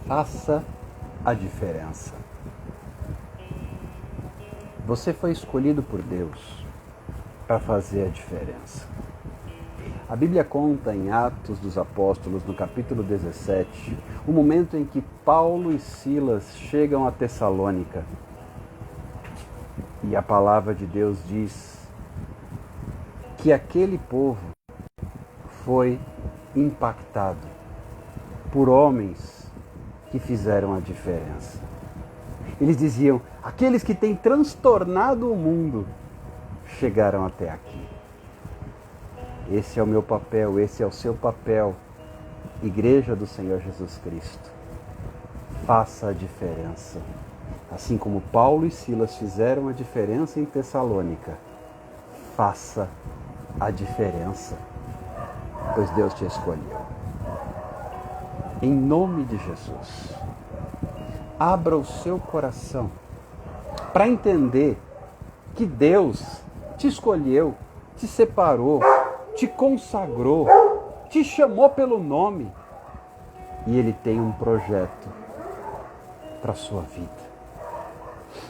Faça a diferença. Você foi escolhido por Deus para fazer a diferença. A Bíblia conta em Atos dos Apóstolos, no capítulo 17, o momento em que Paulo e Silas chegam a Tessalônica. E a palavra de Deus diz que aquele povo foi impactado por homens que fizeram a diferença. Eles diziam: aqueles que têm transtornado o mundo chegaram até aqui. Esse é o meu papel, esse é o seu papel, Igreja do Senhor Jesus Cristo. Faça a diferença. Assim como Paulo e Silas fizeram a diferença em Tessalônica, faça a diferença, pois Deus te escolheu. Em nome de Jesus, abra o seu coração para entender que Deus te escolheu, te separou, te consagrou, te chamou pelo nome e Ele tem um projeto para a sua vida.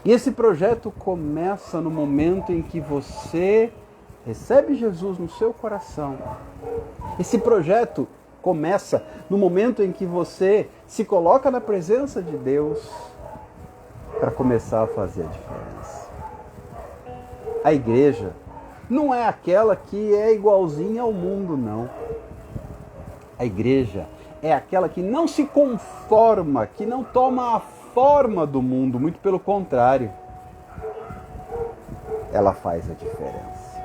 E esse projeto começa no momento em que você recebe Jesus no seu coração. Esse projeto começa no momento em que você se coloca na presença de Deus para começar a fazer a diferença. A igreja não é aquela que é igualzinha ao mundo, não. A igreja é aquela que não se conforma, que não toma a forma do mundo, muito pelo contrário. Ela faz a diferença.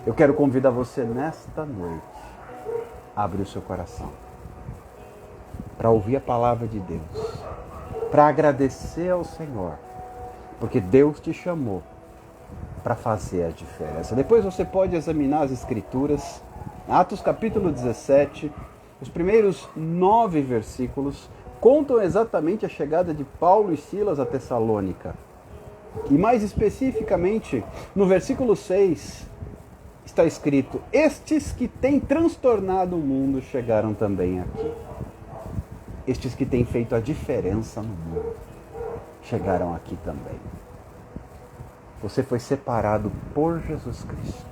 Eu quero convidar você nesta noite a abrir o seu coração para ouvir a palavra de Deus, para agradecer ao Senhor, porque Deus te chamou para fazer a diferença. Depois você pode examinar as Escrituras, Atos capítulo 17, os primeiros 9 versículos contam exatamente a chegada de Paulo e Silas a Tessalônica. E mais especificamente, no versículo 6, está escrito: estes que têm transtornado o mundo chegaram também aqui. Estes que têm feito a diferença no mundo chegaram aqui também. Você foi separado por Jesus Cristo,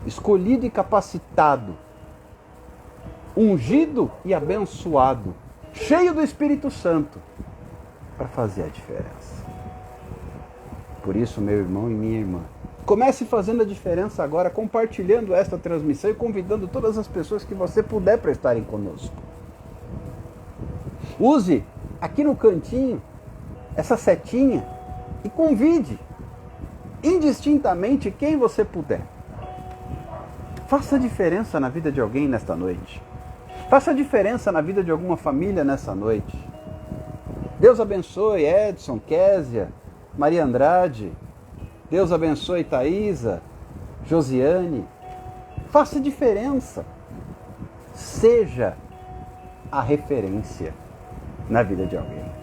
escolhido e capacitado, ungido e abençoado, cheio do Espírito Santo, para fazer a diferença. Por isso, meu irmão e minha irmã, comece fazendo a diferença agora, compartilhando esta transmissão e convidando todas as pessoas que você puder para estarem conosco. Use aqui no cantinho essa setinha e convide indistintamente quem você puder. Faça a diferença na vida de alguém nesta noite. Faça a diferença na vida de alguma família nessa noite. Deus abençoe Edson, Késia, Maria Andrade. Deus abençoe Thaisa, Josiane. Faça a diferença. Seja a referência na vida de alguém.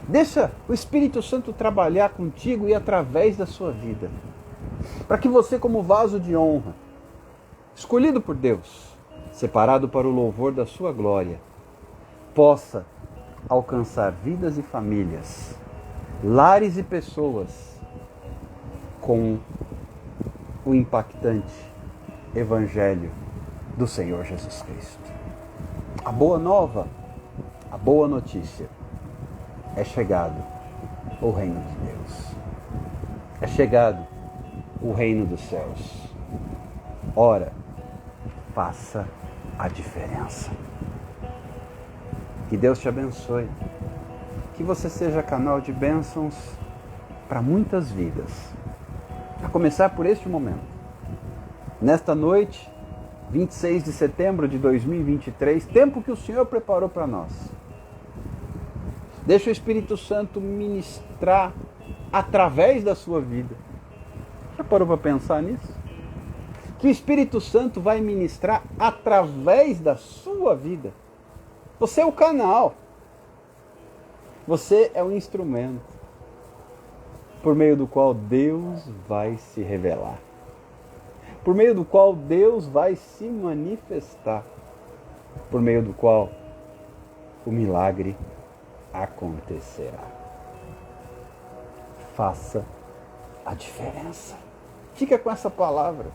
Deixa o Espírito Santo trabalhar contigo e através da sua vida, para que você, como vaso de honra, escolhido por Deus, separado para o louvor da sua glória, possa alcançar vidas e famílias, lares e pessoas com o impactante Evangelho do Senhor Jesus Cristo. A boa nova, a boa notícia: é chegado o reino de Deus. É chegado o reino dos céus. Ora, faça a diferença. Que Deus te abençoe. Que você seja canal de bênçãos para muitas vidas. A começar por este momento. Nesta noite, 26 de setembro de 2023, tempo que o Senhor preparou para nós. Deixa o Espírito Santo ministrar através da sua vida. Já parou para pensar nisso? Que o Espírito Santo vai ministrar através da sua vida. Você é o canal. Você é o instrumento por meio do qual Deus vai se revelar. Por meio do qual Deus vai se manifestar. Por meio do qual o milagre acontecerá. Faça a diferença. Fica com essa palavra.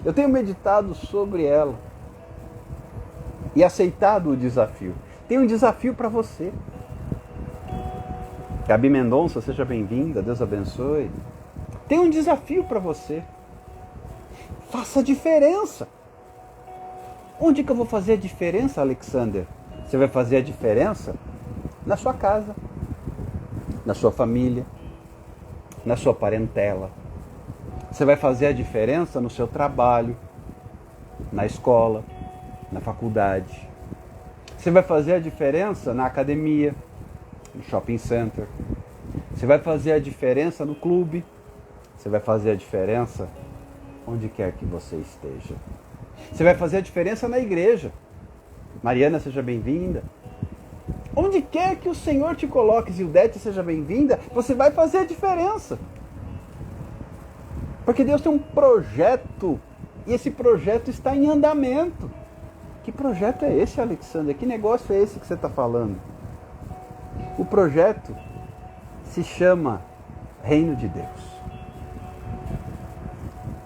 Eu tenho meditado sobre ela e aceitado o desafio. Tem um desafio para você. Gabi Mendonça, seja bem-vinda, Deus abençoe. Tem um desafio para você. Faça a diferença. Onde que eu vou fazer a diferença, Alexander? Você vai fazer a diferença na sua casa, na sua família, na sua parentela. Você vai fazer a diferença no seu trabalho, na escola, na faculdade. Você vai fazer a diferença na academia, no shopping center. Você vai fazer a diferença no clube. Você vai fazer a diferença onde quer que você esteja. Você vai fazer a diferença na igreja. Mariana, seja bem-vinda. Onde quer que o Senhor te coloque, Zildete, seja bem-vinda, você vai fazer a diferença. Porque Deus tem um projeto, e esse projeto está em andamento. Que projeto é esse, Alexandre? Que negócio é esse que você está falando? O projeto se chama Reino de Deus.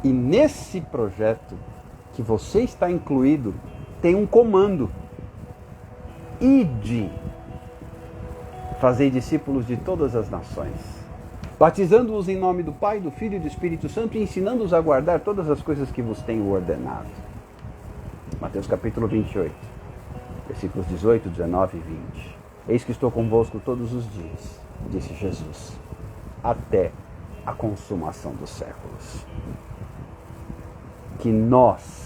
E nesse projeto que você está incluído, tem um comando. Ide, fazei discípulos de todas as nações, batizando-os em nome do Pai, do Filho e do Espírito Santo e ensinando-os a guardar todas as coisas que vos tenho ordenado. Mateus capítulo 28, versículos 18, 19 e 20. Eis que estou convosco todos os dias, disse Jesus, até a consumação dos séculos. Que nós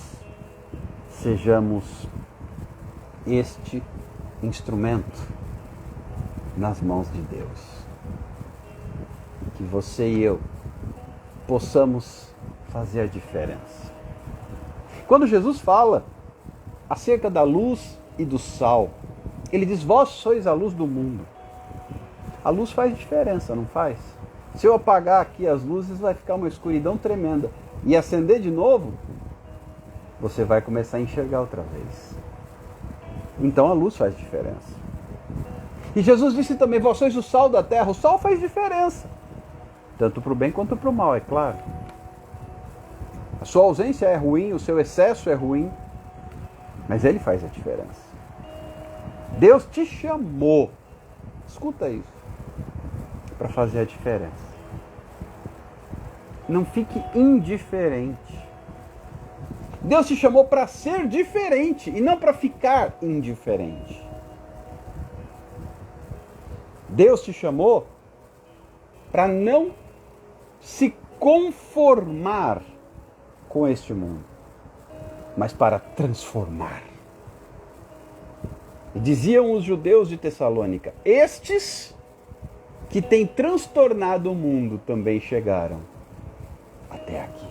sejamos este instrumento nas mãos de Deus. Que você e eu possamos fazer a diferença. Quando Jesus fala acerca da luz e do sal, ele diz, vós sois a luz do mundo. A luz faz diferença, não faz? Se eu apagar aqui as luzes, vai ficar uma escuridão tremenda. E acender de novo, você vai começar a enxergar outra vez. Então a luz faz diferença. E Jesus disse também, vós sois o sal da terra. O sal faz diferença. Tanto para o bem quanto para o mal, é claro. A sua ausência é ruim, o seu excesso é ruim. Mas ele faz a diferença. Deus te chamou. Escuta isso. Para fazer a diferença. Não fique indiferente. Deus te chamou para ser diferente e não para ficar indiferente. Deus te chamou para não se conformar com este mundo, mas para transformar. E diziam os judeus de Tessalônica, estes que têm transtornado o mundo também chegaram até aqui.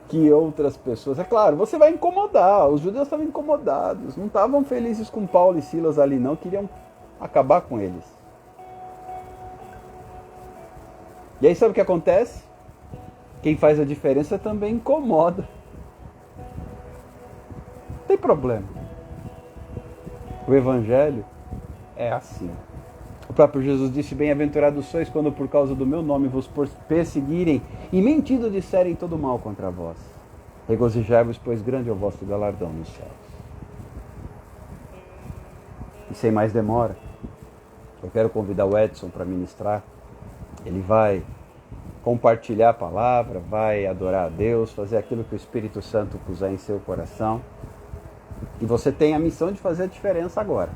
Que outras pessoas... É claro, você vai incomodar. Os judeus estavam incomodados. Não estavam felizes com Paulo e Silas ali, não. Queriam acabar com eles. E aí sabe o que acontece? Quem faz a diferença também incomoda. Não tem problema. O Evangelho é assim. O próprio Jesus disse, bem-aventurados sois quando por causa do meu nome vos perseguirem e mentindo disserem todo mal contra vós. Regozijai-vos, pois grande é o vosso galardão nos céus. E sem mais demora, eu quero convidar o Edson para ministrar. Ele vai compartilhar a palavra, vai adorar a Deus, fazer aquilo que o Espírito Santo puser em seu coração. E você tem a missão de fazer a diferença agora.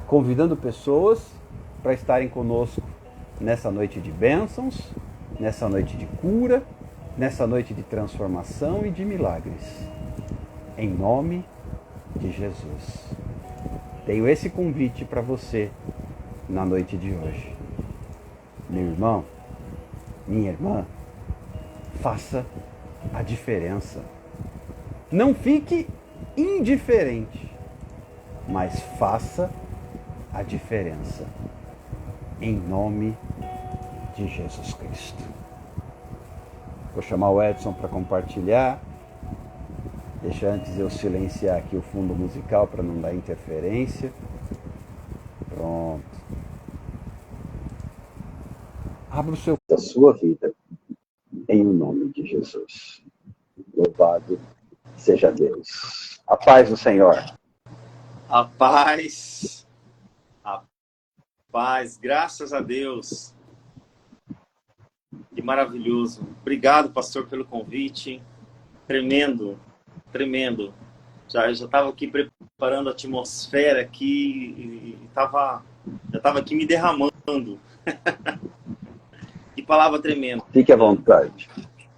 Convidando pessoas para estarem conosco nessa noite de bênçãos, nessa noite de cura, nessa noite de transformação e de milagres. Em nome de Jesus. Tenho esse convite para você na noite de hoje. Meu irmão, minha irmã, faça a diferença. Não fique indiferente, mas faça a diferença. Em nome de Jesus Cristo. Vou chamar o Edson para compartilhar. Deixa antes eu silenciar aqui o fundo musical para não dar interferência. Pronto. Abra o seu da sua vida em o nome de Jesus. Louvado seja Deus. A paz do Senhor. A paz, graças a Deus. Que maravilhoso. Obrigado, pastor, pelo convite. Tremendo, tremendo. Já estava aqui preparando a atmosfera aqui e já estava aqui me derramando. Que palavra tremenda. Fique à vontade.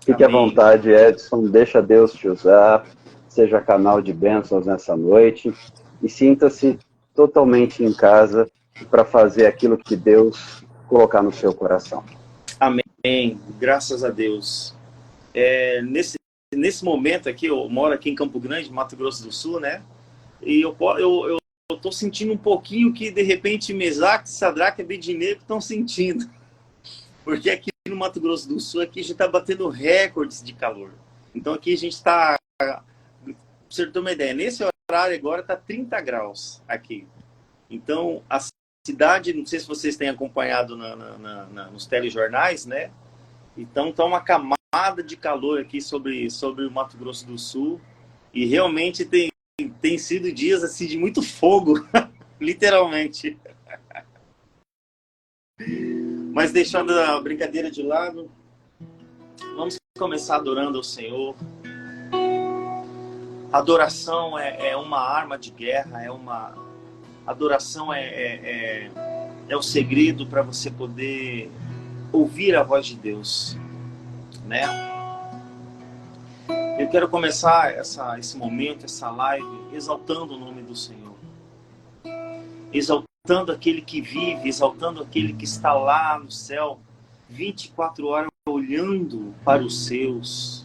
Fique à Amém. vontade, Edson. Deixa Deus te usar. Seja canal de bênçãos nessa noite. E sinta-se totalmente em casa para fazer aquilo que Deus colocar no seu coração. Amém. Graças a Deus. Nesse momento aqui, eu moro aqui em Campo Grande, Mato Grosso do Sul, né? E eu tô sentindo um pouquinho que, de repente, Mesaque, Sadraque e Abednego estão sentindo. Porque aqui no Mato Grosso do Sul, aqui a gente está batendo recordes de calor. Então aqui a gente está, para você ter uma ideia, nesse horário agora está 30 graus aqui. Então a cidade, não sei se vocês têm acompanhado nos telejornais, né? Então está uma camada de calor aqui sobre o Mato Grosso do Sul. E realmente tem sido dias assim de muito fogo, literalmente. Mas deixando a brincadeira de lado, vamos começar adorando ao Senhor. Adoração é uma arma de guerra, adoração é o segredo para você poder ouvir a voz de Deus, né? Eu quero começar esse momento, essa live, exaltando o nome do Senhor. Exaltando aquele que vive, exaltando aquele que está lá no céu, 24 horas olhando para os seus,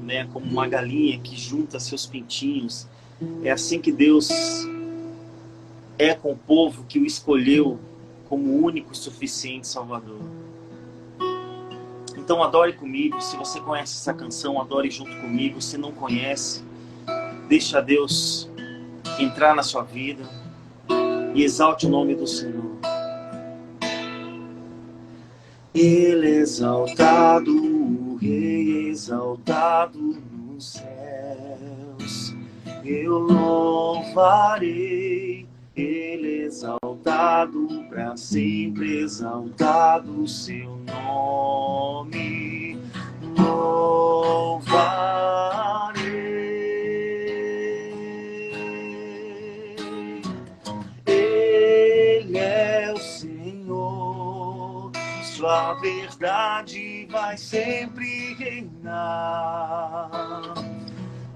né, como uma galinha que junta seus pintinhos. É assim que Deus é com o povo que o escolheu como o único e suficiente Salvador. Então adore comigo. Se você conhece essa canção, adore junto comigo. Se não conhece, deixa Deus entrar na sua vida e exalte o nome do Senhor. Ele é exaltado, o Rei exaltado nos céus. Eu louvarei, Ele é exaltado, para sempre exaltado o seu nome. Louvarei. Ele é o Senhor, sua verdade vai sempre reinar.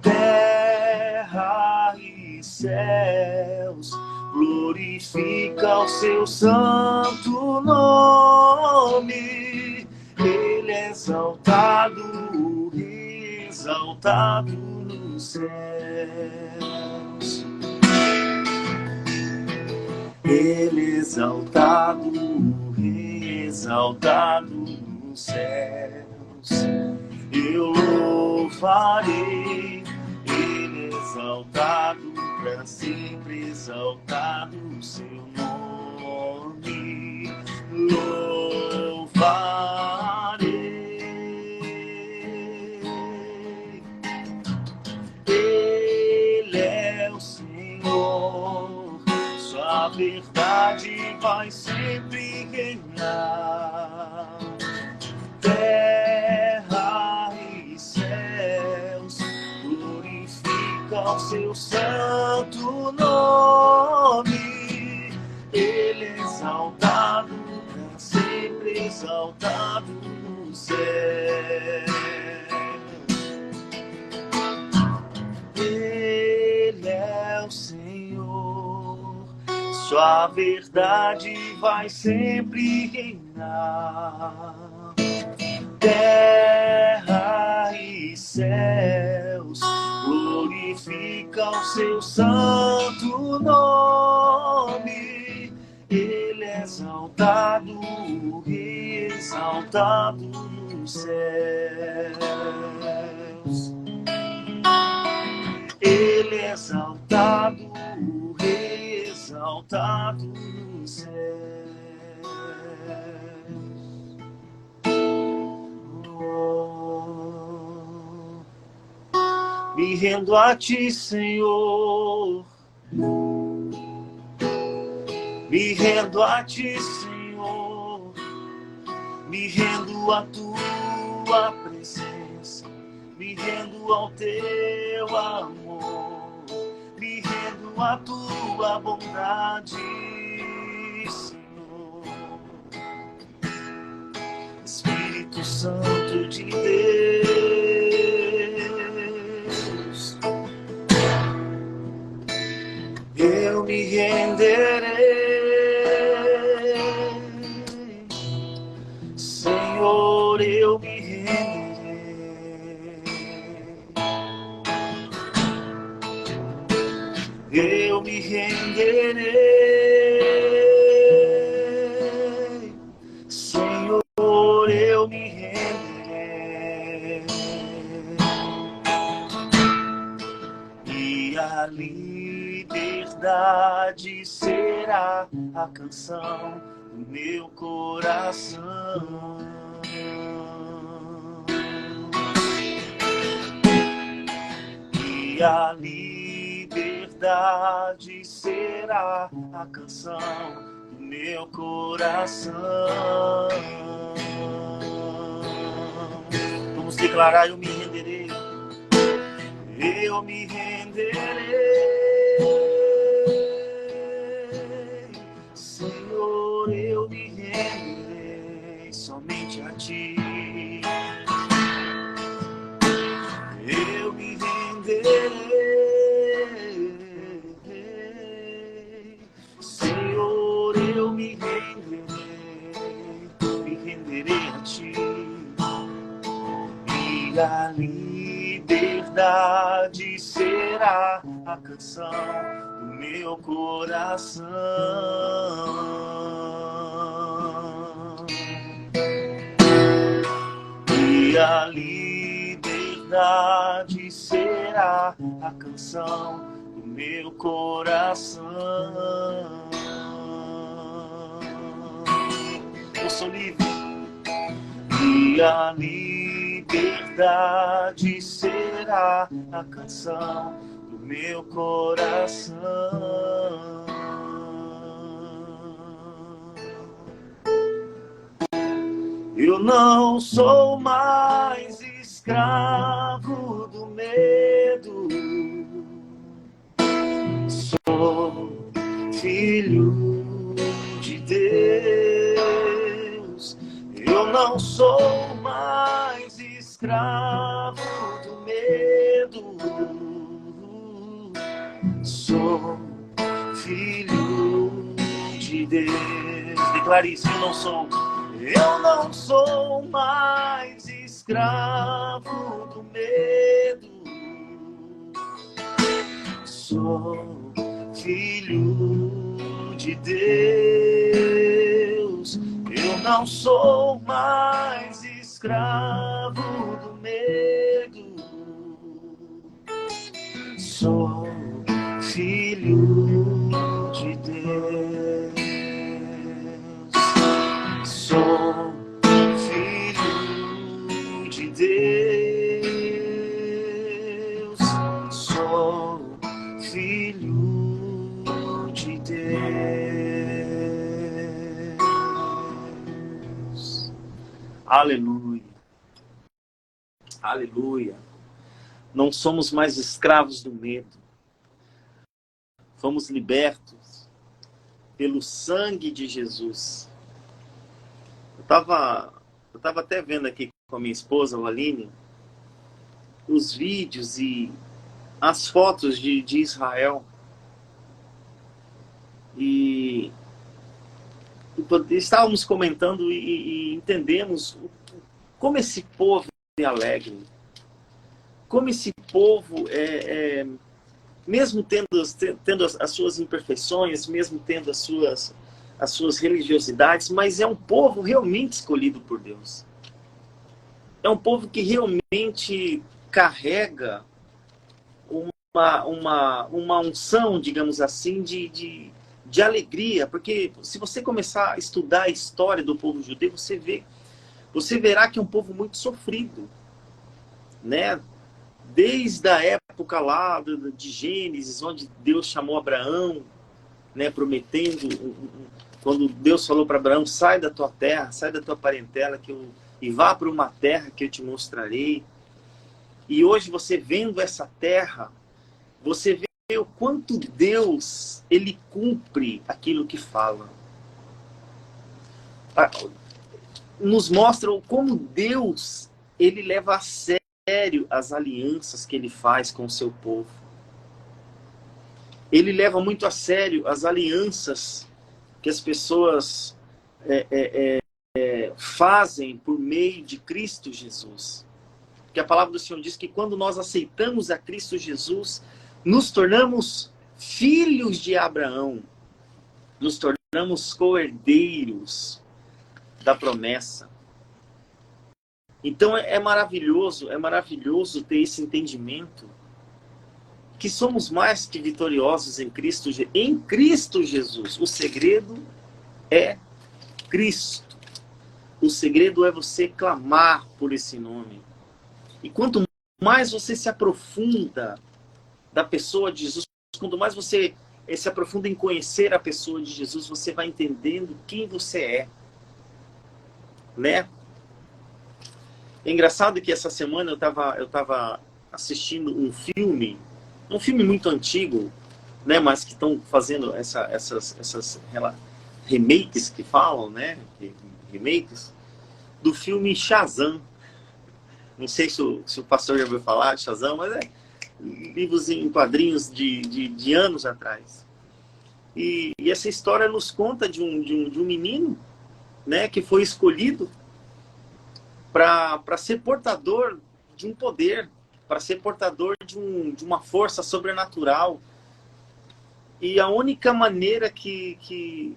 Terra e céus, glorifica o seu santo nome. Ele é exaltado, exaltado nos céus. Ele exaltado, exaltado nos céus. Eu louvarei, Ele exaltado, para sempre exaltado o seu nome. Louvarei. Ele é o Senhor, sua verdade vai sempre reinar. Terra e céus, glorifica o seu santo nome. Ele é exaltado, para sempre exaltado no céu. Ele é o Senhor, sua verdade vai sempre reinar. Terra e céus, glorifica o seu santo nome. Ele é exaltado, exaltado nos céus. exaltado, exaltado no céu. Me rendo a ti, Senhor. Me rendo a ti, Senhor. Me rendo à tua presença. Me rendo ao teu amor. Me rendo à tua bondade, Senhor. Espírito Santo de Deus, eu me renderei, Senhor, eu me renderei, eu me renderei, Senhor, eu me renderei, e a liberdade será a canção do meu coração. E a liberdade será a canção do meu coração. Vamos declarar: eu me renderei. Eu me renderei, Senhor, eu me renderei somente a ti. Eu me renderei, Senhor, eu me renderei a ti. E a liberdade será a canção do meu coração. E a liberdade será a canção do meu coração. Eu sou livre. E a liberdade será a canção do meu coração. Eu não sou mais escravo do medo, sou filho de Deus. Eu não sou mais escravo do medo, sou filho de Deus. Declare isso: eu não sou mais escravo do medo, sou filho de Deus. Eu não sou mais escravo do medo, sou filho de Deus. Sou filho de Deus. Sou filho de Deus. Aleluia. Aleluia. Não somos mais escravos do medo. Fomos libertos pelo sangue de Jesus. Eu tava até vendo aqui com a minha esposa, a Aline, os vídeos e as fotos de Israel. E estávamos comentando e entendemos como esse povo é alegre. Como esse povo mesmo tendo as suas imperfeições, mesmo tendo as suas religiosidades, mas é um povo realmente escolhido por Deus. É um povo que realmente carrega uma unção, digamos assim, de alegria, porque se você começar a estudar a história do povo judeu, você verá que é um povo muito sofrido, né? Desde a época lá de Gênesis, onde Deus chamou Abraão, né, prometendo, quando Deus falou para Abraão, sai da tua terra, sai da tua parentela, e vá para uma terra que eu te mostrarei. E hoje você vendo essa terra, você vê o quanto Deus, ele cumpre aquilo que fala. Nos mostra como Deus, ele leva a sério as alianças que ele faz com o seu povo. Ele leva muito a sério as alianças que as pessoas fazem por meio de Cristo Jesus. Porque a palavra do Senhor diz que quando nós aceitamos a Cristo Jesus, nos tornamos filhos de Abraão, nos tornamos co-herdeiros da promessa. Então é maravilhoso ter esse entendimento que somos mais que vitoriosos em Cristo Jesus. O segredo é Cristo. O segredo é você clamar por esse nome. E quanto mais você se aprofunda da pessoa de Jesus, quanto mais você se aprofunda em conhecer a pessoa de Jesus, você vai entendendo quem você é, né? É engraçado que essa semana eu tava assistindo um filme muito antigo, né? Mas que estão fazendo essas remakes que falam, né? Remakes do filme Shazam. Não sei se o pastor já ouviu falar de Shazam, mas é livros em quadrinhos de anos atrás. E essa história nos conta de um menino, né, que foi escolhido para ser portador de um poder, para ser portador de uma força sobrenatural. E a única maneira que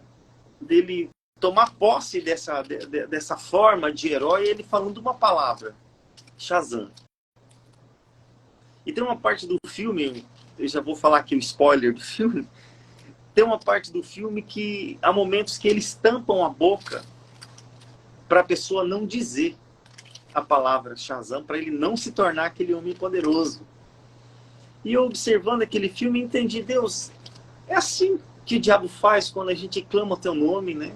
dele tomar posse dessa forma de herói é ele falando uma palavra: Shazam. E tem uma parte do filme, eu já vou falar aqui o spoiler do filme, tem uma parte do filme que há momentos que eles tampam a boca para a pessoa não dizer a palavra Shazam, para ele não se tornar aquele homem poderoso. E eu observando aquele filme entendi, Deus, é assim que o diabo faz quando a gente clama o teu nome, né?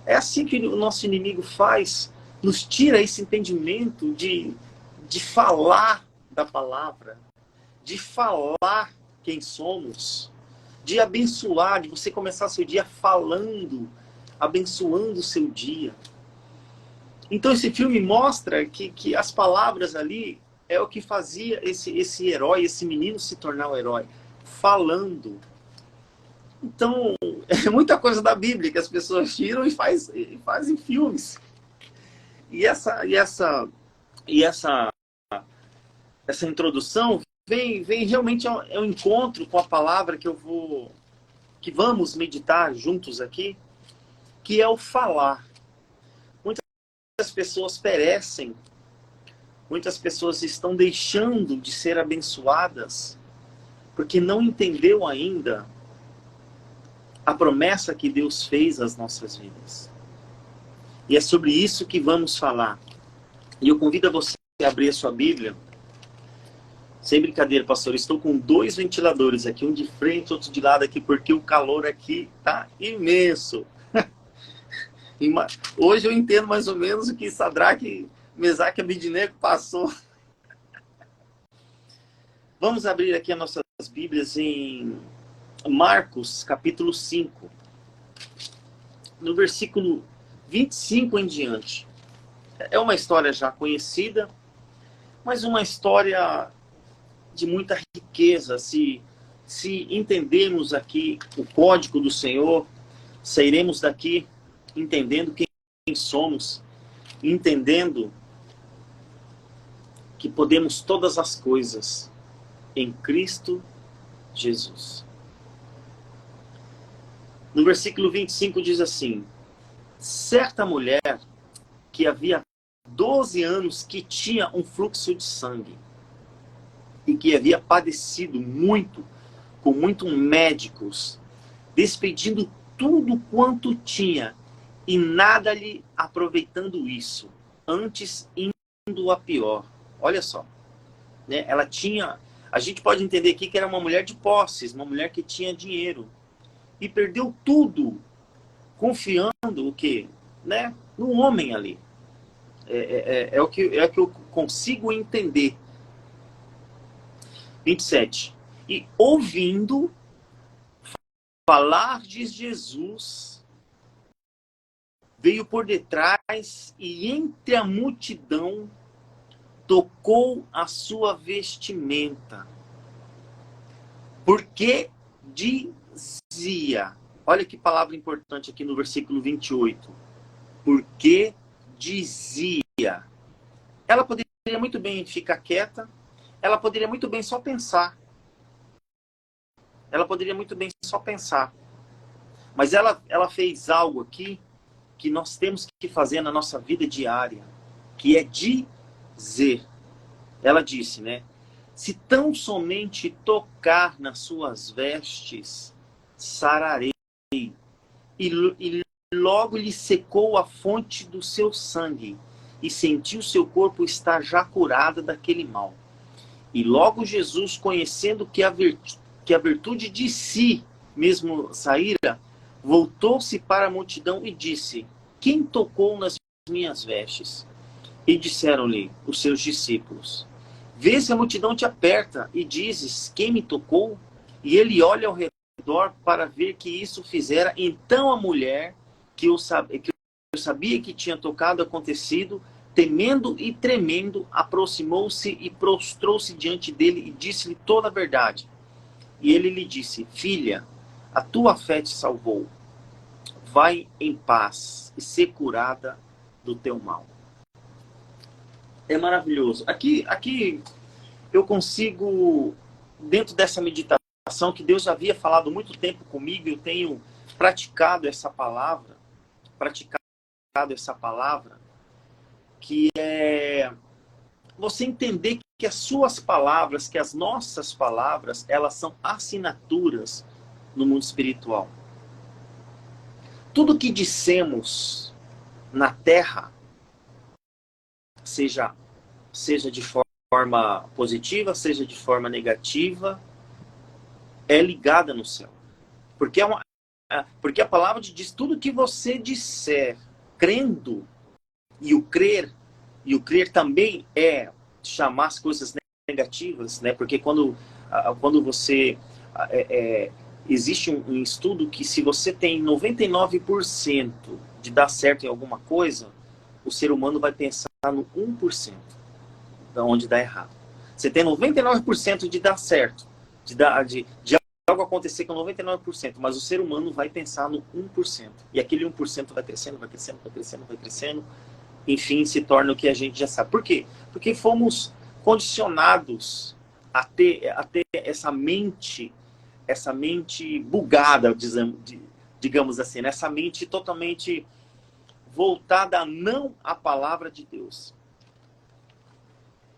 É assim que o nosso inimigo faz, nos tira esse entendimento de falar da palavra, de falar quem somos, de abençoar, de você começar seu dia falando, abençoando o seu dia. Então esse filme mostra que as palavras ali é o que fazia esse herói, esse menino se tornar o herói, falando. Então, é muita coisa da Bíblia que as pessoas tiram e fazem filmes. E essa introdução vem realmente ao encontro com a palavra que vamos meditar juntos aqui, que é o falar. Muitas pessoas perecem, muitas pessoas estão deixando de ser abençoadas porque não entendeu ainda a promessa que Deus fez às nossas vidas. E é sobre isso que vamos falar. E eu convido a você a abrir a sua Bíblia. Sem brincadeira, pastor, estou com 2 ventiladores aqui, um de frente, outro de lado aqui, porque o calor aqui está imenso. Hoje eu entendo mais ou menos o que Sadraque, Mesaque e Abednego passou. Vamos abrir aqui as nossas Bíblias em Marcos, capítulo 5. No versículo 25 em diante. É uma história já conhecida, mas uma história de muita riqueza. Se entendermos aqui o código do Senhor, sairemos daqui entendendo quem somos, entendendo que podemos todas as coisas em Cristo Jesus. No versículo 25 diz assim: certa mulher que havia 12 anos que tinha um fluxo de sangue e que havia padecido muito, com muitos médicos, despedindo tudo quanto tinha, e nada lhe aproveitando isso, antes indo a pior. Olha só, né? Ela tinha, a gente pode entender aqui que era uma mulher de posses, uma mulher que tinha dinheiro, e perdeu tudo, confiando o quê? Né? No homem ali. É o que eu consigo entender. 27. E ouvindo falar de Jesus, veio por detrás e entre a multidão tocou a sua vestimenta. Porque dizia, olha que palavra importante aqui no versículo 28. Porque dizia. Ela poderia muito bem ficar quieta, ela poderia muito bem só pensar. Ela poderia muito bem só pensar. Mas ela fez algo aqui que nós temos que fazer na nossa vida diária, que é dizer. Ela disse, né? Se tão somente tocar nas suas vestes, sararei. E logo lhe secou a fonte do seu sangue, e sentiu seu corpo estar já curado daquele mal. E logo Jesus, conhecendo que a virtude de si mesmo saíra, voltou-se para a multidão e disse, quem tocou nas minhas vestes? E disseram-lhe os seus discípulos, vês que a multidão te aperta e dizes, quem me tocou? E ele olha ao redor para ver que isso fizera. Então a mulher, que eu sabia que tinha tocado acontecido, temendo e tremendo, aproximou-se e prostrou-se diante dele e disse-lhe toda a verdade. E ele lhe disse, filha, a tua fé te salvou. Vai em paz e ser curada do teu mal. É maravilhoso. Aqui eu consigo, dentro dessa meditação, que Deus já havia falado muito tempo comigo, eu tenho praticado essa palavra, que é você entender que as suas palavras, que as nossas palavras, elas são assinaturas no mundo espiritual. Tudo que dissemos na terra, seja de forma positiva, seja de forma negativa, é ligada no céu. Porque a palavra diz, tudo que você disser, crendo, e o crer também é chamar as coisas negativas, né? Porque quando você... existe um estudo que se você tem 99% de dar certo em alguma coisa, o ser humano vai pensar no 1% de onde dá errado. Você tem 99% de dar certo, de algo acontecer com 99%, mas o ser humano vai pensar no 1%. E aquele 1% vai crescendo, enfim, se torna o que a gente já sabe. Por quê? Porque fomos condicionados a ter essa mente bugada, digamos assim, essa mente totalmente voltada não à palavra de Deus.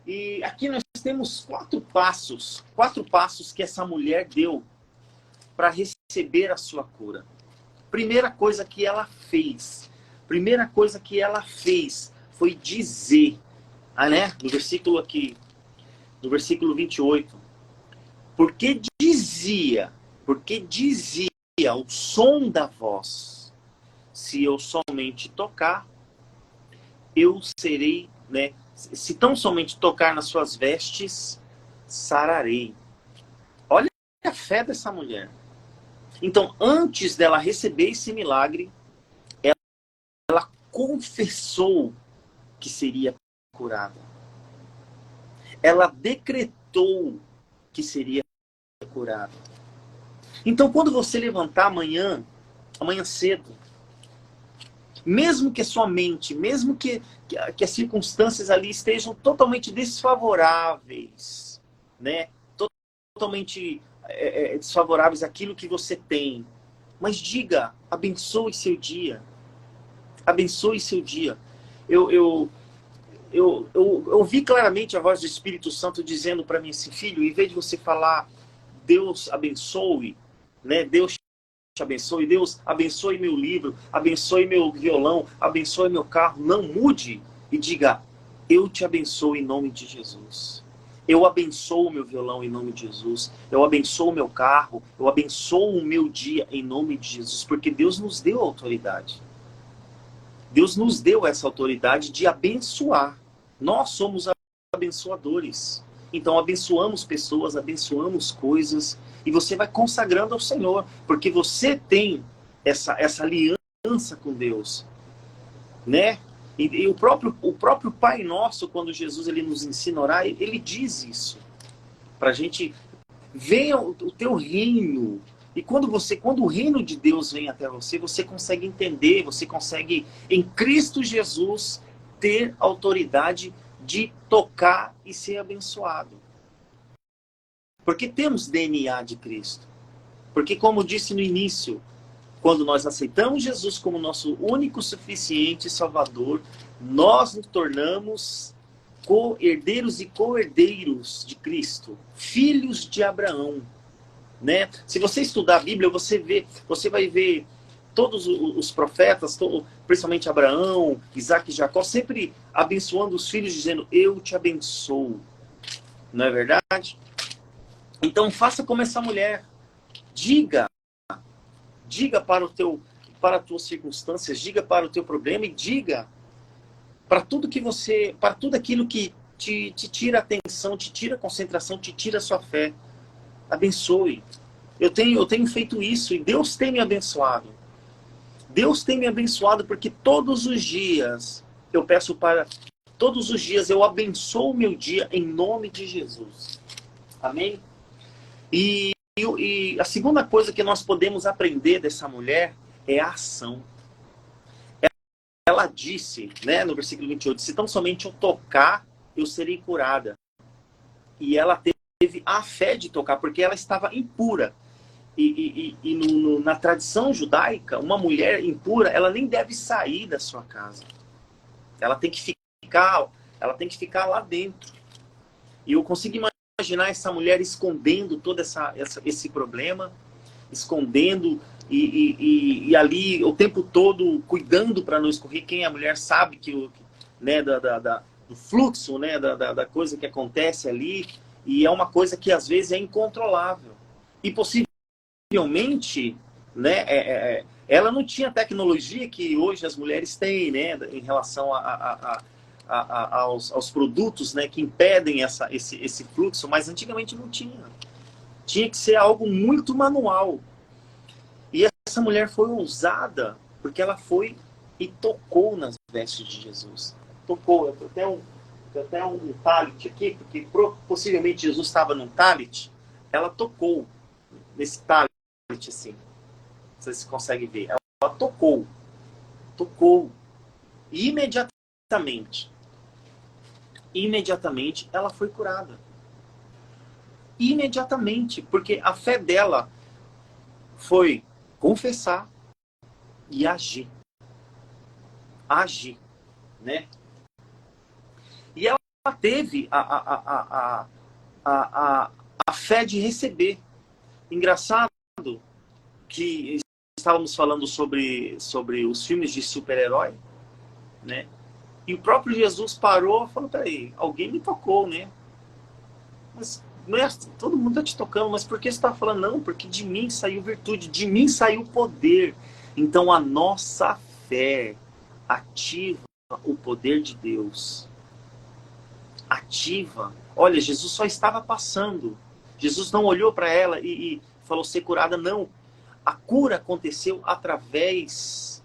E aqui nós temos 4 passos que essa mulher deu para receber a sua cura. Primeira coisa que ela fez foi dizer, né? No versículo 28, porque dizia o som da voz, se eu somente tocar, eu serei, né? Se tão somente tocar nas suas vestes, sararei. Olha a fé dessa mulher. Então, antes dela receber esse milagre, ela confessou que seria curada. Ela decretou que seria curada. Então, quando você levantar amanhã cedo, mesmo que a sua mente, mesmo que as circunstâncias ali estejam totalmente desfavoráveis, né? Totalmente desfavoráveis àquilo que você tem, mas diga, abençoe seu dia. Abençoe seu dia. eu vi claramente a voz do Espírito Santo dizendo para mim assim, filho, em vez de você falar Deus abençoe, né? Deus te abençoe, Deus abençoe meu livro, abençoe meu violão, abençoe meu carro, não mude e diga, eu te abençoo em nome de Jesus. Eu abençoo o meu violão em nome de Jesus. Eu abençoo o meu carro, eu abençoo o meu dia em nome de Jesus, porque Deus nos deu autoridade. Deus nos deu essa autoridade de abençoar. Nós somos abençoadores. Então abençoamos pessoas, abençoamos coisas, e você vai consagrando ao Senhor, porque você tem essa aliança com Deus, né? E o próprio Pai Nosso, quando Jesus ele nos ensina a orar, ele diz isso, para a gente, venha o teu reino. E quando o reino de Deus vem até você, você consegue entender, você consegue, em Cristo Jesus, ter autoridade de tocar e ser abençoado. Porque temos DNA de Cristo. Porque, como disse no início, quando nós aceitamos Jesus como nosso único, suficiente Salvador, nós nos tornamos co-herdeiros e co-herdeiros de Cristo, filhos de Abraão. Né? Se você estudar a Bíblia, você vai ver todos os profetas, principalmente Abraão, Isaac e Jacó, sempre abençoando os filhos, dizendo, eu te abençoo. Não é verdade? Então faça como essa mulher. Diga para as tuas circunstâncias, diga para o teu problema e diga para tudo aquilo que te tira a atenção, te tira a concentração, te tira a sua fé. Abençoe. Eu tenho feito isso e Deus tem me abençoado. Deus tem me abençoado porque todos os dias eu abençoo o meu dia em nome de Jesus. Amém? E a segunda coisa que nós podemos aprender dessa mulher é a ação. Ela disse, né, no versículo 28, se tão somente eu tocar, eu serei curada. E ela teve a fé de tocar, porque ela estava impura. Na tradição judaica, uma mulher impura, ela nem deve sair da sua casa. Ela tem que ficar lá dentro. E eu consigo imaginar essa mulher escondendo todo esse problema, escondendo e ali o tempo todo cuidando para não escorrer. Quem é a mulher sabe né, do fluxo, né, da coisa que acontece ali, e é uma coisa que às vezes é incontrolável. E possivelmente, né, ela não tinha a tecnologia que hoje as mulheres têm, né, em relação aos produtos, né, que impedem esse fluxo, mas antigamente não tinha. Tinha que ser algo muito manual. E essa mulher foi ousada, porque ela foi e tocou nas vestes de Jesus. Tocou. Eu tenho até um talit aqui, porque possivelmente Jesus estava num talit. Ela tocou nesse talit, assim. Não sei se você consegue ver. Ela tocou. Tocou. E imediatamente ela foi curada. Imediatamente, porque a fé dela foi confessar e agir. Agir, né? E ela teve a fé de receber. Engraçado que estávamos falando sobre os filmes de super-herói, né? E o próprio Jesus parou e falou, peraí, alguém me tocou, né? Mas todo mundo está te tocando, mas por que você está falando? Não, porque de mim saiu virtude, de mim saiu poder. Então a nossa fé ativa o poder de Deus. Ativa. Olha, Jesus só estava passando. Jesus não olhou para ela e falou ser curada, não. A cura aconteceu através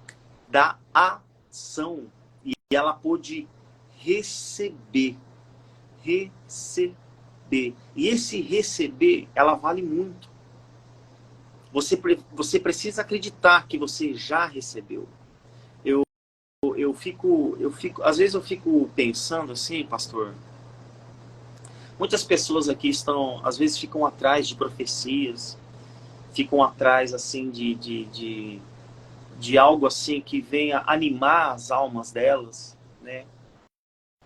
da ação. E ela pôde receber. Receber. E esse receber, ela vale muito. Você precisa acreditar que você já recebeu. Às vezes eu fico pensando assim, pastor. Muitas pessoas aqui às vezes ficam atrás de profecias, ficam atrás assim de algo assim que venha animar as almas delas, né?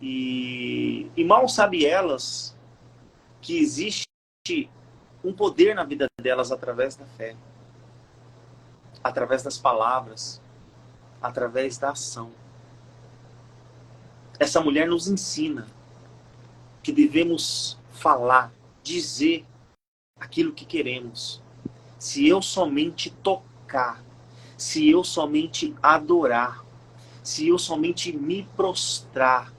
E mal sabe elas que existe um poder na vida delas através da fé, através das palavras, através da ação. Essa mulher nos ensina que devemos falar, dizer aquilo que queremos. Se eu somente tocar, se eu somente adorar, se eu somente me prostrar,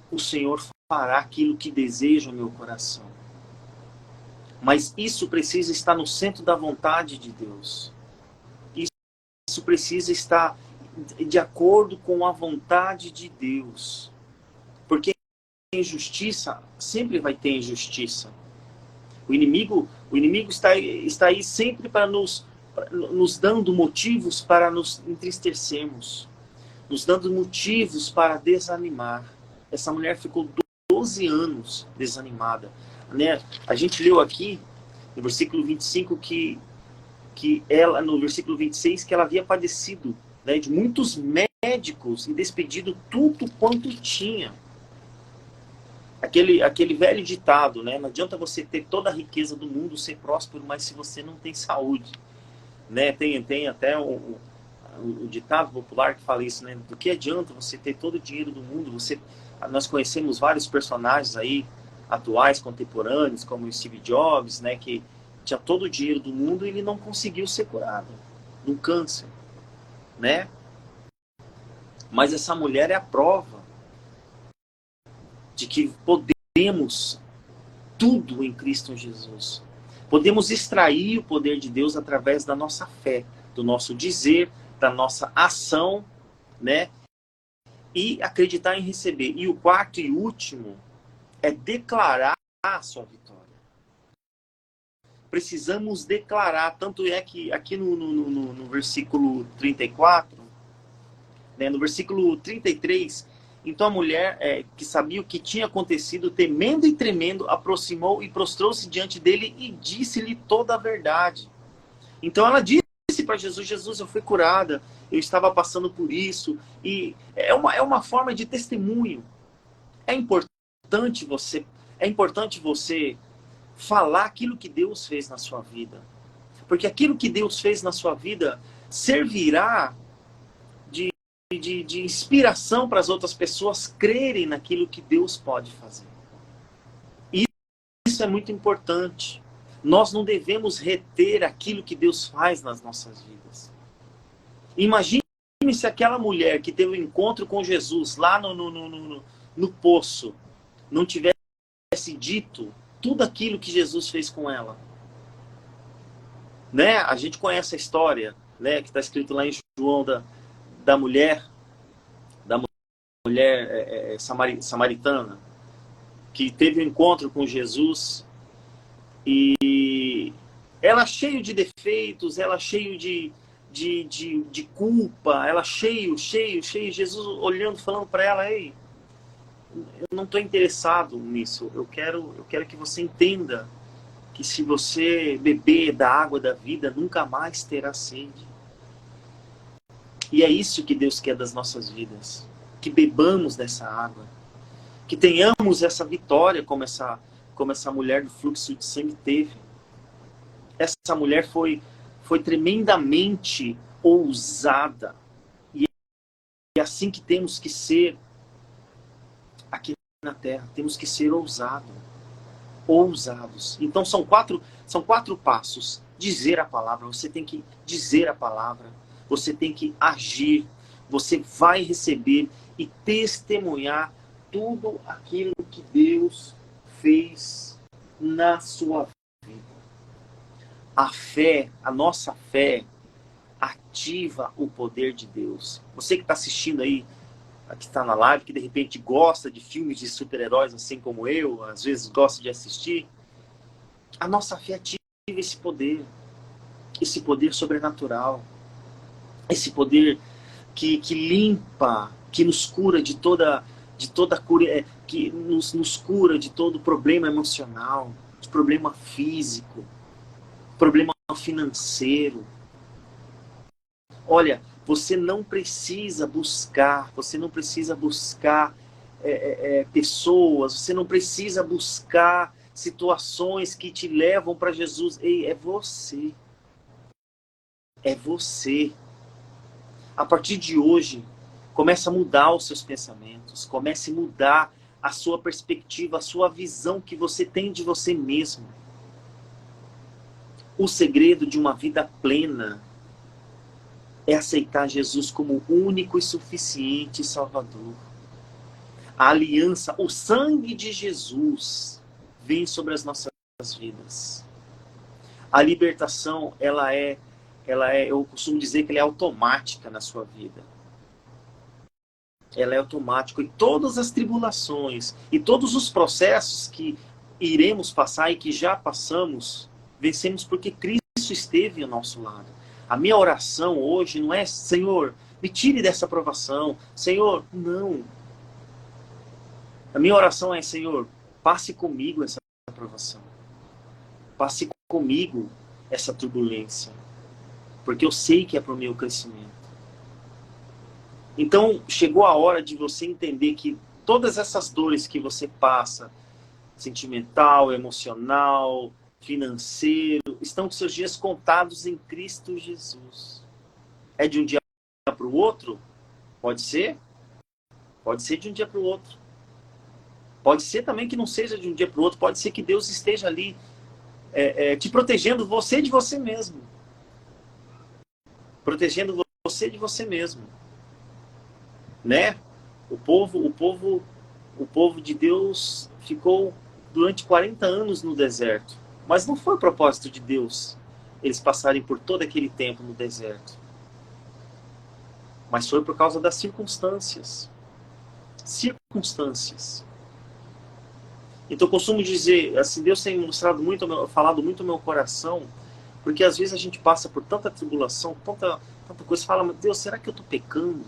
o Senhor fará aquilo que deseja o meu coração. Mas isso precisa estar no centro da vontade de Deus. Isso precisa estar de acordo com a vontade de Deus. Porque injustiça, sempre vai ter injustiça. O inimigo está aí sempre para nos dando motivos para nos entristecermos, nos dando motivos para desanimar. Essa mulher ficou 12 anos desanimada. Né? A gente leu aqui, no versículo 25, que ela, no versículo 26, que ela havia padecido, né, de muitos médicos e despedido tudo quanto tinha. Aquele velho ditado, né? Não adianta você ter toda a riqueza do mundo, ser próspero, mas se você não tem saúde. Né? Tem até o ditado popular que fala isso, né? Do que adianta você ter todo o dinheiro do mundo? Nós conhecemos vários personagens aí, atuais, contemporâneos, como o Steve Jobs, né? Que tinha todo o dinheiro do mundo e ele não conseguiu ser curado de um câncer, né? Mas essa mulher é a prova de que podemos tudo em Cristo Jesus. Podemos extrair o poder de Deus através da nossa fé, do nosso dizer, da nossa ação, né? E acreditar em receber. E o quarto e último é declarar a sua vitória. Precisamos declarar, tanto é que aqui no versículo 34, né, no versículo 33, então a mulher que sabia o que tinha acontecido, temendo e tremendo, aproximou e prostrou-se diante dele e disse-lhe toda a verdade. Então ela disse para Jesus: Jesus, eu fui curada, eu estava passando por isso. E é uma forma de testemunho. É importante você falar aquilo que Deus fez na sua vida. Porque aquilo que Deus fez na sua vida servirá de inspiração para as outras pessoas crerem naquilo que Deus pode fazer. E isso é muito importante. Nós não devemos reter aquilo que Deus faz nas nossas vidas. Imagine se aquela mulher que teve um encontro com Jesus lá no poço não tivesse dito tudo aquilo que Jesus fez com ela. Né? A gente conhece a história, né, que está escrito lá em João da mulher samaritana, que teve um encontro com Jesus e ela cheio de defeitos, ela cheio de culpa, ela cheio, Jesus olhando, falando para ela: ei, eu não estou interessado nisso, eu quero que você entenda que se você beber da água da vida, nunca mais terá sede. E é isso que Deus quer das nossas vidas. Que bebamos dessa água. Que tenhamos essa vitória como essa mulher do fluxo de sangue teve. Essa mulher foi tremendamente ousada. E é assim que temos que ser aqui na Terra. Temos que ser ousados. Então são quatro passos. Dizer a palavra. Você tem que dizer a palavra. Você tem que agir. Você vai receber e testemunhar tudo aquilo que Deus fez na sua vida. A fé, a nossa fé, ativa o poder de Deus. Você que está assistindo aí, que está na live, que de repente gosta de filmes de super-heróis, assim como eu, às vezes gosta de assistir, a nossa fé ativa esse poder sobrenatural, esse poder que limpa, que nos cura de toda cura, que nos cura de todo problema emocional, de problema físico, problema financeiro. Olha, você não precisa buscar pessoas, você não precisa buscar situações que te levam para Jesus. Ei, é você. É você. A partir de hoje, comece a mudar os seus pensamentos, comece a mudar a sua perspectiva, a sua visão que você tem de você mesmo. O segredo de uma vida plena é aceitar Jesus como único e suficiente Salvador. A aliança, o sangue de Jesus vem sobre as nossas vidas. A libertação, eu costumo dizer que ela é automática na sua vida. Ela é automática. E todas as tribulações e todos os processos que iremos passar e que já passamos, vencemos porque Cristo esteve ao nosso lado. A minha oração hoje não é, Senhor, me tire dessa provação. Senhor, não. A minha oração é, Senhor, passe comigo essa provação. Passe comigo essa turbulência. Porque eu sei que é para o meu crescimento. Então, chegou a hora de você entender que todas essas dores que você passa, sentimental, emocional, financeiro, estão com seus dias contados em Cristo Jesus. É de um dia para o outro? Pode ser. Pode ser de um dia para o outro. Pode ser também que não seja de um dia para o outro. Pode ser que Deus esteja ali te protegendo você de você mesmo. Protegendo você de você mesmo. Né? O povo de Deus ficou durante 40 anos no deserto. Mas não foi o propósito de Deus eles passarem por todo aquele tempo no deserto. Mas foi por causa das circunstâncias. Circunstâncias. Então eu costumo dizer, assim, Deus tem mostrado muito, falado muito ao meu coração, porque às vezes a gente passa por tanta tribulação, tanta coisa, fala, Deus, será que eu estou pecando?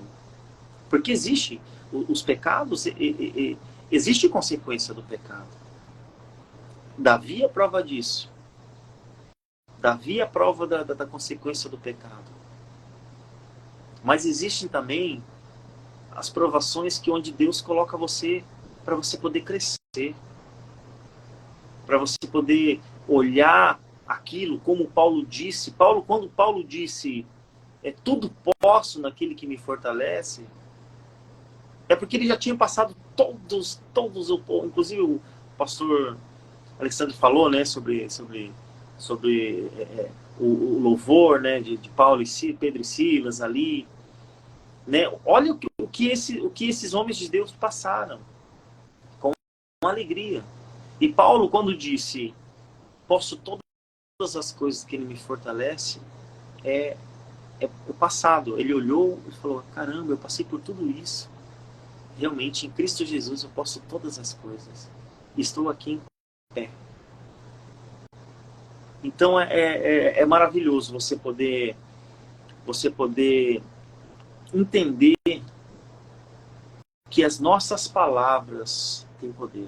Porque existe os pecados, existe consequência do pecado. Davi é prova disso. Davi é prova da consequência do pecado. Mas existem também as provações que onde Deus coloca você para você poder crescer. Para você poder olhar aquilo, como Paulo disse. Quando Paulo disse, tudo posso naquele que me fortalece, é porque ele já tinha passado todos, inclusive o pastor Alexandre falou, né, sobre o louvor, né, de Paulo e Pedro e Silas ali, né? Olha o que esses homens de Deus passaram com alegria. E Paulo, quando disse, posso todas as coisas que ele me fortalece, é o passado. Ele olhou e falou, caramba, eu passei por tudo isso. Realmente, em Cristo Jesus, eu posso todas as coisas. Estou aqui em pé. Então, é maravilhoso você poder entender que as nossas palavras têm poder.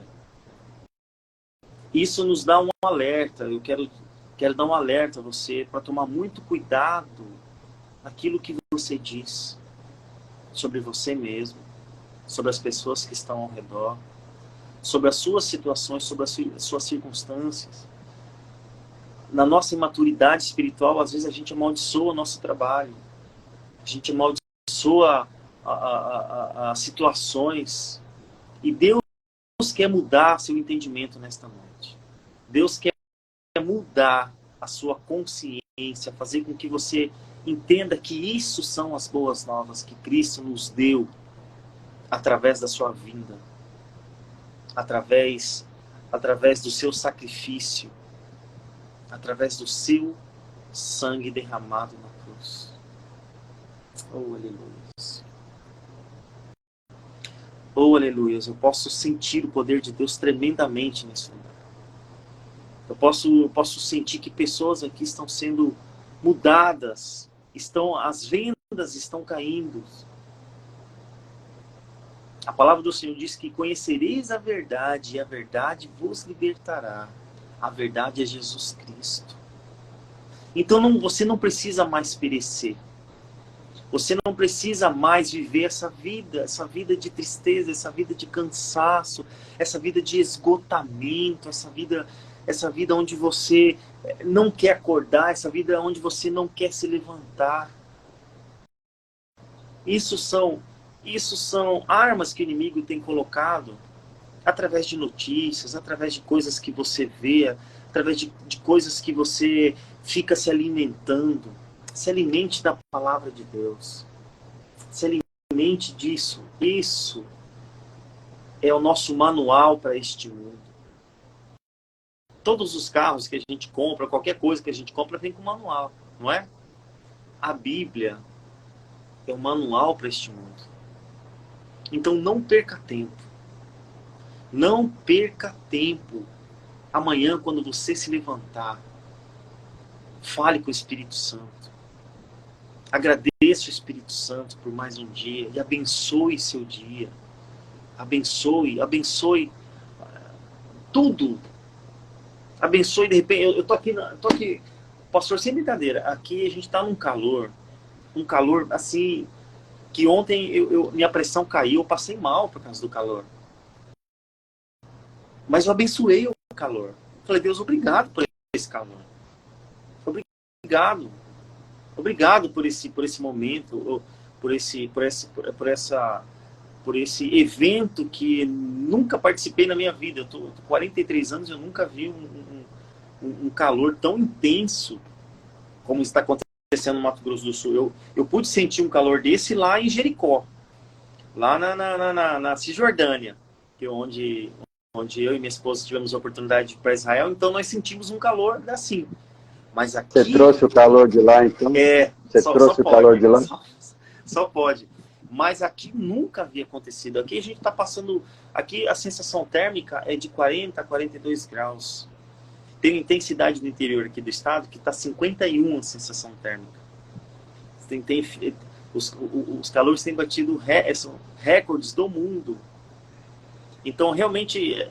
Isso nos dá um alerta. Eu quero dar um alerta a você para tomar muito cuidado naquilo que você diz sobre você mesmo, sobre as pessoas que estão ao redor, sobre as suas situações, sobre as suas circunstâncias. Na nossa imaturidade espiritual, às vezes a gente amaldiçoa o nosso trabalho, a gente amaldiçoa as situações, e Deus quer mudar seu entendimento nesta noite. Deus quer mudar a sua consciência, fazer com que você entenda que isso são as boas novas que Cristo nos deu através da sua vinda, através do seu sacrifício, através do seu sangue derramado na cruz. Oh, aleluia. Oh, aleluia. Eu posso sentir o poder de Deus tremendamente nesse lugar. Eu posso sentir que pessoas aqui estão sendo mudadas, as vendas estão caindo. A palavra do Senhor diz que conhecereis a verdade e a verdade vos libertará. A verdade é Jesus Cristo. Então você não precisa mais perecer. Você não precisa mais viver essa vida de tristeza, essa vida de cansaço, essa vida de esgotamento, essa vida onde você não quer acordar, essa vida onde você não quer se levantar. Isso são armas que o inimigo tem colocado através de notícias, através de coisas que você vê, através de coisas que você fica se alimentando. Se alimente da palavra de Deus. Se alimente disso. Isso é o nosso manual para este mundo. Todos os carros que a gente compra, qualquer coisa que a gente compra, vem com manual, não é? A Bíblia é o manual para este mundo. Então não perca tempo. Não perca tempo. Amanhã, quando você se levantar, fale com o Espírito Santo. Agradeça o Espírito Santo por mais um dia e abençoe seu dia. Abençoe tudo. Abençoe, de repente, eu tô aqui, pastor, sem brincadeira, aqui a gente tá num calor assim, que ontem minha pressão caiu, eu passei mal por causa do calor. Mas eu abençoei o calor. Falei, Deus, obrigado por esse calor. Obrigado. Obrigado por esse momento, por esse evento que nunca participei na minha vida. Eu tô 43 anos e eu nunca vi um calor tão intenso como está acontecendo no Mato Grosso do Sul. Eu pude sentir um calor desse lá em Jericó, lá na Cisjordânia, que é onde eu e minha esposa tivemos a oportunidade de ir para Israel. Então nós sentimos um calor assim. Mas aqui... Você trouxe o calor de lá, então? Você trouxe o calor de lá? Só pode. Mas aqui nunca havia acontecido. Aqui a gente está passando... Aqui a sensação térmica é de 40 a 42 graus. Tem cidade no interior aqui do estado que está 51 a sensação térmica. Os calores têm batido recordes do mundo. Então, realmente...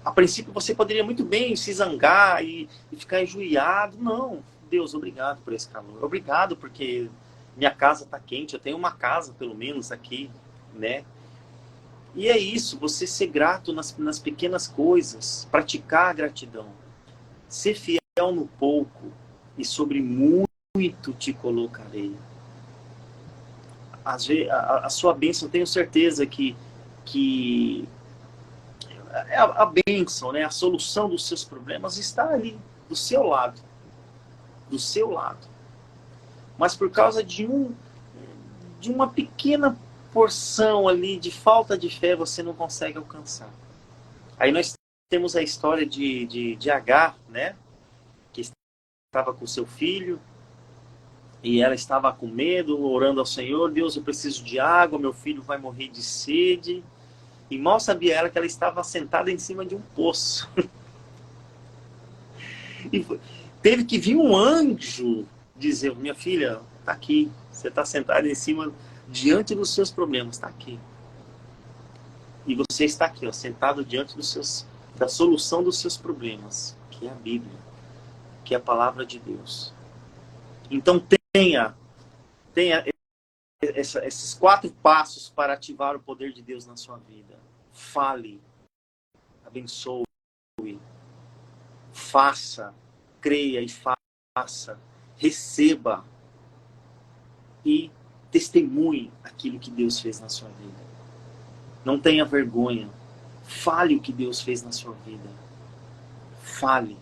A princípio você poderia muito bem se zangar e ficar enjoiado. Não, Deus, obrigado por esse calor. Obrigado porque minha casa está quente. Eu tenho uma casa, pelo menos, aqui, né? E é isso, você ser grato nas pequenas coisas. Praticar a gratidão. Ser fiel no pouco e sobre muito te colocarei. A sua bênção, eu tenho certeza que a bênção, né? A solução dos seus problemas está ali, do seu lado. Do seu lado. Mas por causa de uma pequena porção ali de falta de fé, você não consegue alcançar. Aí nós temos a história de Agar, né? Que estava com seu filho e ela estava com medo, orando ao Senhor: Deus, eu preciso de água, meu filho vai morrer de sede. E mal sabia ela que ela estava sentada em cima de um poço. E teve que vir um anjo dizer: minha filha, está aqui. Você está sentada em cima, diante dos seus problemas, está aqui. E você está aqui, ó, sentado diante da solução dos seus problemas, que é a Bíblia, que é a palavra de Deus. Então tenha esses 4 passos para ativar o poder de Deus na sua vida. Fale, abençoe, faça, creia e faça, receba e testemunhe aquilo que Deus fez na sua vida. Não tenha vergonha. Fale o que Deus fez na sua vida. Fale.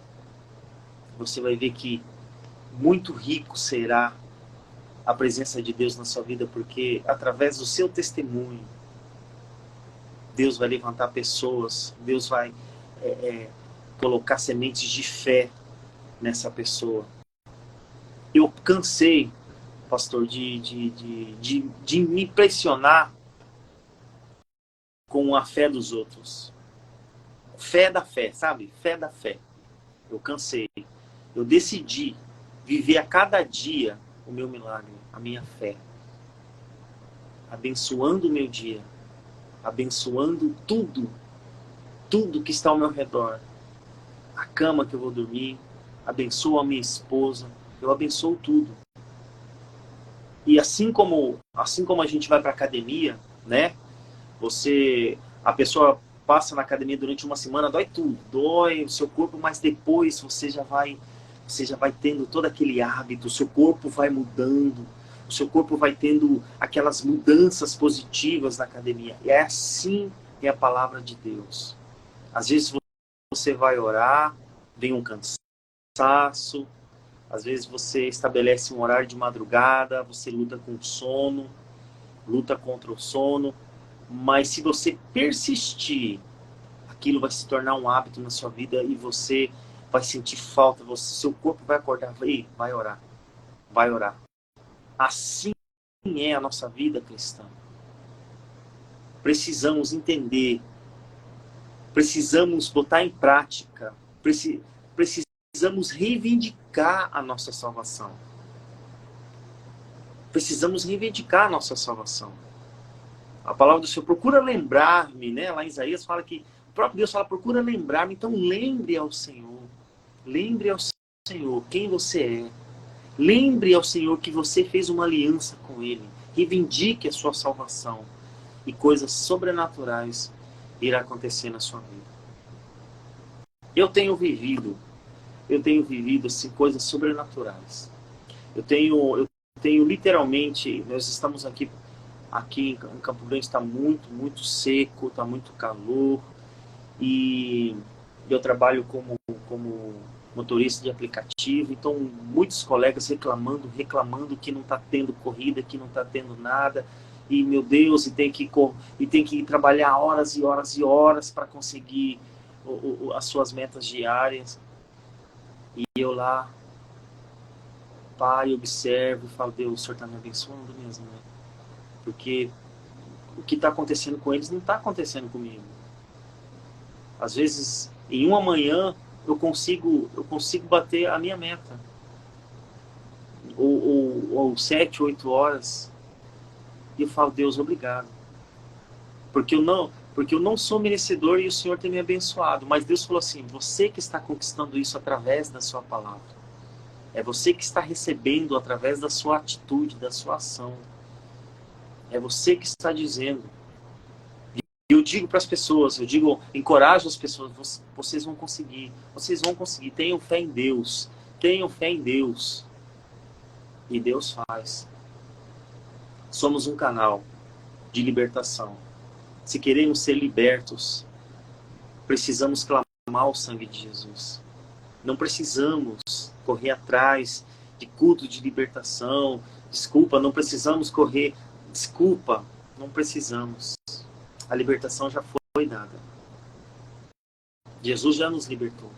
Você vai ver que muito rico será a presença de Deus na sua vida, porque através do seu testemunho, Deus vai levantar pessoas, Deus vai colocar sementes de fé nessa pessoa. Eu cansei, pastor, de me impressionar com a fé dos outros. Fé da fé, sabe? Fé da fé. Eu cansei. Eu decidi viver a cada dia o meu milagre, a minha fé. Abençoando o meu dia. Abençoando tudo que está ao meu redor. A cama que eu vou dormir. Abençoo a minha esposa. Eu abençoo tudo. E assim como a gente vai para academia, né? A pessoa passa na academia durante uma semana, dói tudo, dói o seu corpo, mas depois você já vai tendo todo aquele hábito, o seu corpo vai mudando, o seu corpo vai tendo aquelas mudanças positivas na academia. E é assim que é a palavra de Deus. Às vezes você vai orar, vem um cansaço, às vezes você estabelece um horário de madrugada, você luta com o sono, luta contra o sono, mas se você persistir, aquilo vai se tornar um hábito na sua vida e você vai sentir falta, seu corpo vai acordar, vai orar, vai orar. Assim é a nossa vida cristã. Precisamos entender, precisamos botar em prática, precisamos reivindicar a nossa salvação. Precisamos reivindicar a nossa salvação. A palavra do Senhor, procura lembrar-me, né? Lá em Isaías fala que o próprio Deus fala, procura lembrar-me. Então lembre ao Senhor. Lembre ao Senhor quem você é. Lembre ao Senhor que você fez uma aliança com Ele. Reivindique a sua salvação. E coisas sobrenaturais irão acontecer na sua vida. Eu tenho vivido assim, coisas sobrenaturais. Eu tenho literalmente, nós estamos aqui em Campo Grande, está muito, muito seco, está muito calor, e eu trabalho como motorista de aplicativo, então muitos colegas reclamando que não está tendo corrida, que não está tendo nada, e meu Deus, e tem que trabalhar horas e horas e horas para conseguir as suas metas diárias. E eu lá, Pai, observo e falo, Deus, o Senhor está me abençoando mesmo, né? Porque o que está acontecendo com eles não está acontecendo comigo. Às vezes, em uma manhã, eu consigo bater a minha meta. Ou 7, 8 horas. E eu falo, Deus, obrigado. Porque eu não sou merecedor e o Senhor tem me abençoado. Mas Deus falou assim, você que está conquistando isso através da sua palavra. É você que está recebendo através da sua atitude, da sua ação. É você que está dizendo. E eu digo para as pessoas, encorajo as pessoas, vocês vão conseguir, tenham fé em Deus, e Deus faz. Somos um canal de libertação. Se queremos ser libertos, precisamos clamar o sangue de Jesus. Não precisamos correr atrás de culto de libertação. Não precisamos correr. Não precisamos. A libertação já foi dada. Jesus já nos libertou.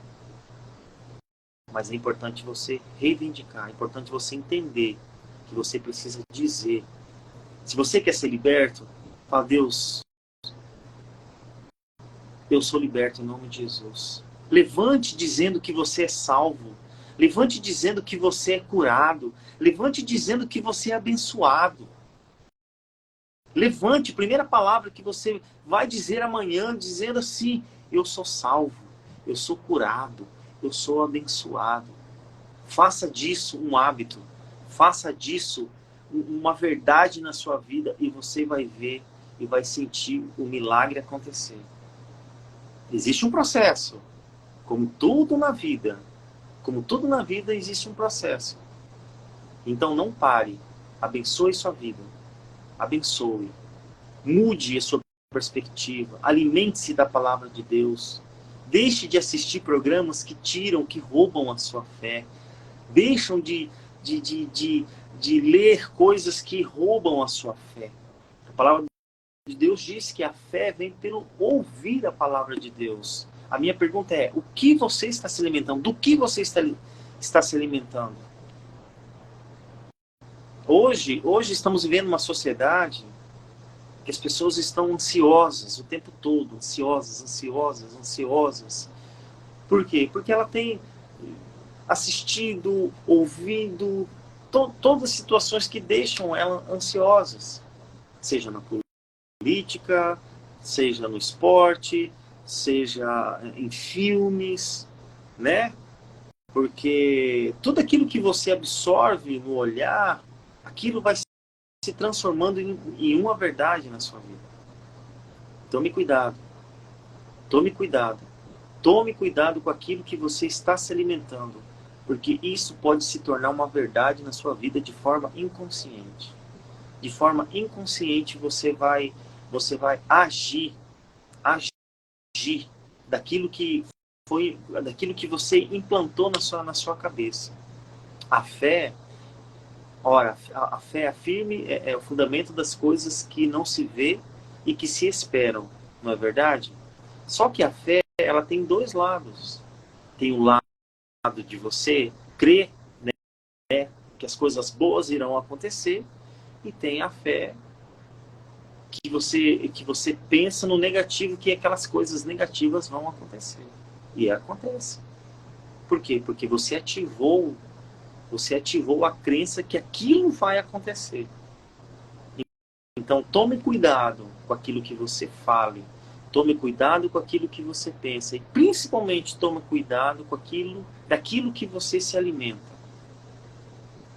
Mas é importante você reivindicar, é importante você entender que você precisa dizer. Se você quer ser liberto, fala, Deus, eu sou liberto em nome de Jesus. Levante dizendo que você é salvo. Levante dizendo que você é curado. Levante dizendo que você é abençoado. Levante, primeira palavra que você vai dizer amanhã, dizendo assim, eu sou salvo, eu sou curado, eu sou abençoado. Faça disso um hábito. Faça disso uma verdade na sua vida e você vai ver e vai sentir o milagre acontecer. Existe um processo. Como tudo na vida existe um processo. Então não pare. Abençoe sua vida. Abençoe. Mude a sua perspectiva. Alimente-se da palavra de Deus. Deixe de assistir programas que roubam a sua fé. Deixam de ler coisas que roubam a sua fé. A palavra de Deus diz que a fé vem pelo ouvir a palavra de Deus. A minha pergunta é, o que você está se alimentando? Do que você está se alimentando? Hoje estamos vivendo uma sociedade que as pessoas estão ansiosas o tempo todo. Ansiosas. Por quê? Porque ela tem assistido, ouvido, todas as situações que deixam ela ansiosas. Seja na política, seja no esporte, seja em filmes, né? Porque tudo aquilo que você absorve no olhar, aquilo vai se transformando em uma verdade na sua vida. Tome cuidado. Tome cuidado. Tome cuidado com aquilo que você está se alimentando, porque isso pode se tornar uma verdade na sua vida de forma inconsciente. De forma inconsciente você vai agir daquilo que você implantou na sua cabeça. A fé, ora, a fé é firme, é o fundamento das coisas que não se vê e que se esperam, não é verdade? Só que a fé, ela tem dois lados. Tem o lado de você crer, né, que as coisas boas irão acontecer, e tem a fé que você pensa no negativo, que aquelas coisas negativas vão acontecer. E acontece. Por quê? Porque você ativou a crença que aquilo vai acontecer. Então tome cuidado com aquilo que você fale. Tome cuidado com aquilo que você pensa. E principalmente tome cuidado com daquilo que você se alimenta.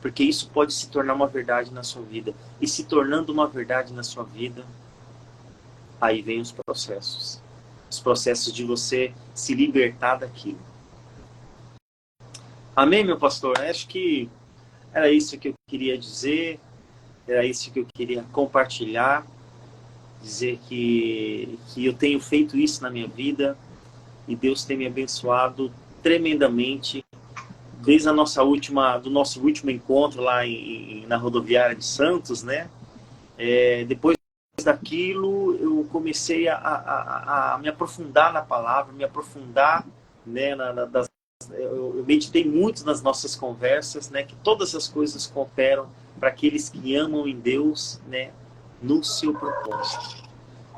Porque isso pode se tornar uma verdade na sua vida. E se tornando uma verdade na sua vida, aí vem os processos. Os processos de você se libertar daquilo. Amém, meu pastor? Acho que era isso que eu queria dizer. Era isso que eu queria compartilhar. Dizer que eu tenho feito isso na minha vida. E Deus tem me abençoado tremendamente. Desde do nosso último encontro lá na rodoviária de Santos, né? Depois daquilo, eu comecei a me aprofundar na palavra, me aprofundar, né, eu meditei muito nas nossas conversas, né, que todas as coisas cooperam para aqueles que amam em Deus, né, no seu propósito.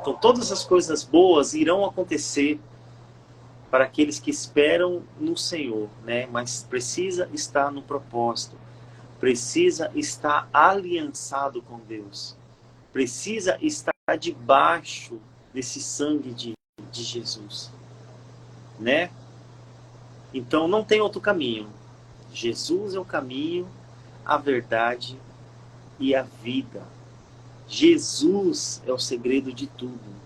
Então, todas as coisas boas irão acontecer para aqueles que esperam no Senhor, né, mas precisa estar no propósito, precisa estar aliançado com Deus, precisa estar debaixo desse sangue de Jesus, né? Então não tem outro caminho. Jesus é o caminho, a verdade e a vida. Jesus é o segredo de tudo.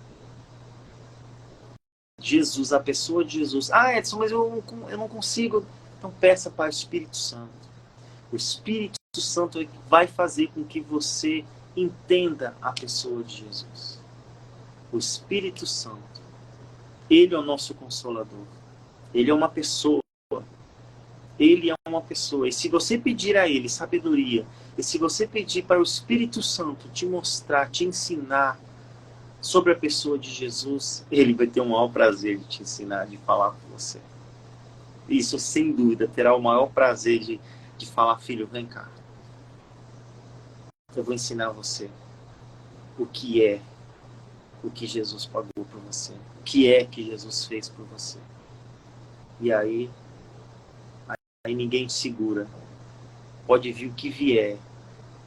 Jesus, a pessoa de Jesus. Ah, Edson, mas eu não consigo. Então peça para o Espírito Santo. O Espírito Santo vai fazer com que você entenda a pessoa de Jesus. O Espírito Santo, Ele é o nosso Consolador. Ele é uma pessoa. Ele é uma pessoa. E se você pedir a Ele sabedoria, e se você pedir para o Espírito Santo te mostrar, te ensinar sobre a pessoa de Jesus, Ele vai ter o maior prazer de te ensinar, de falar com você. Isso, sem dúvida, terá o maior prazer de falar: filho, vem cá. Eu vou ensinar você o que Jesus pagou por você. O que Jesus fez por você. E aí ninguém te segura. Pode vir o que vier.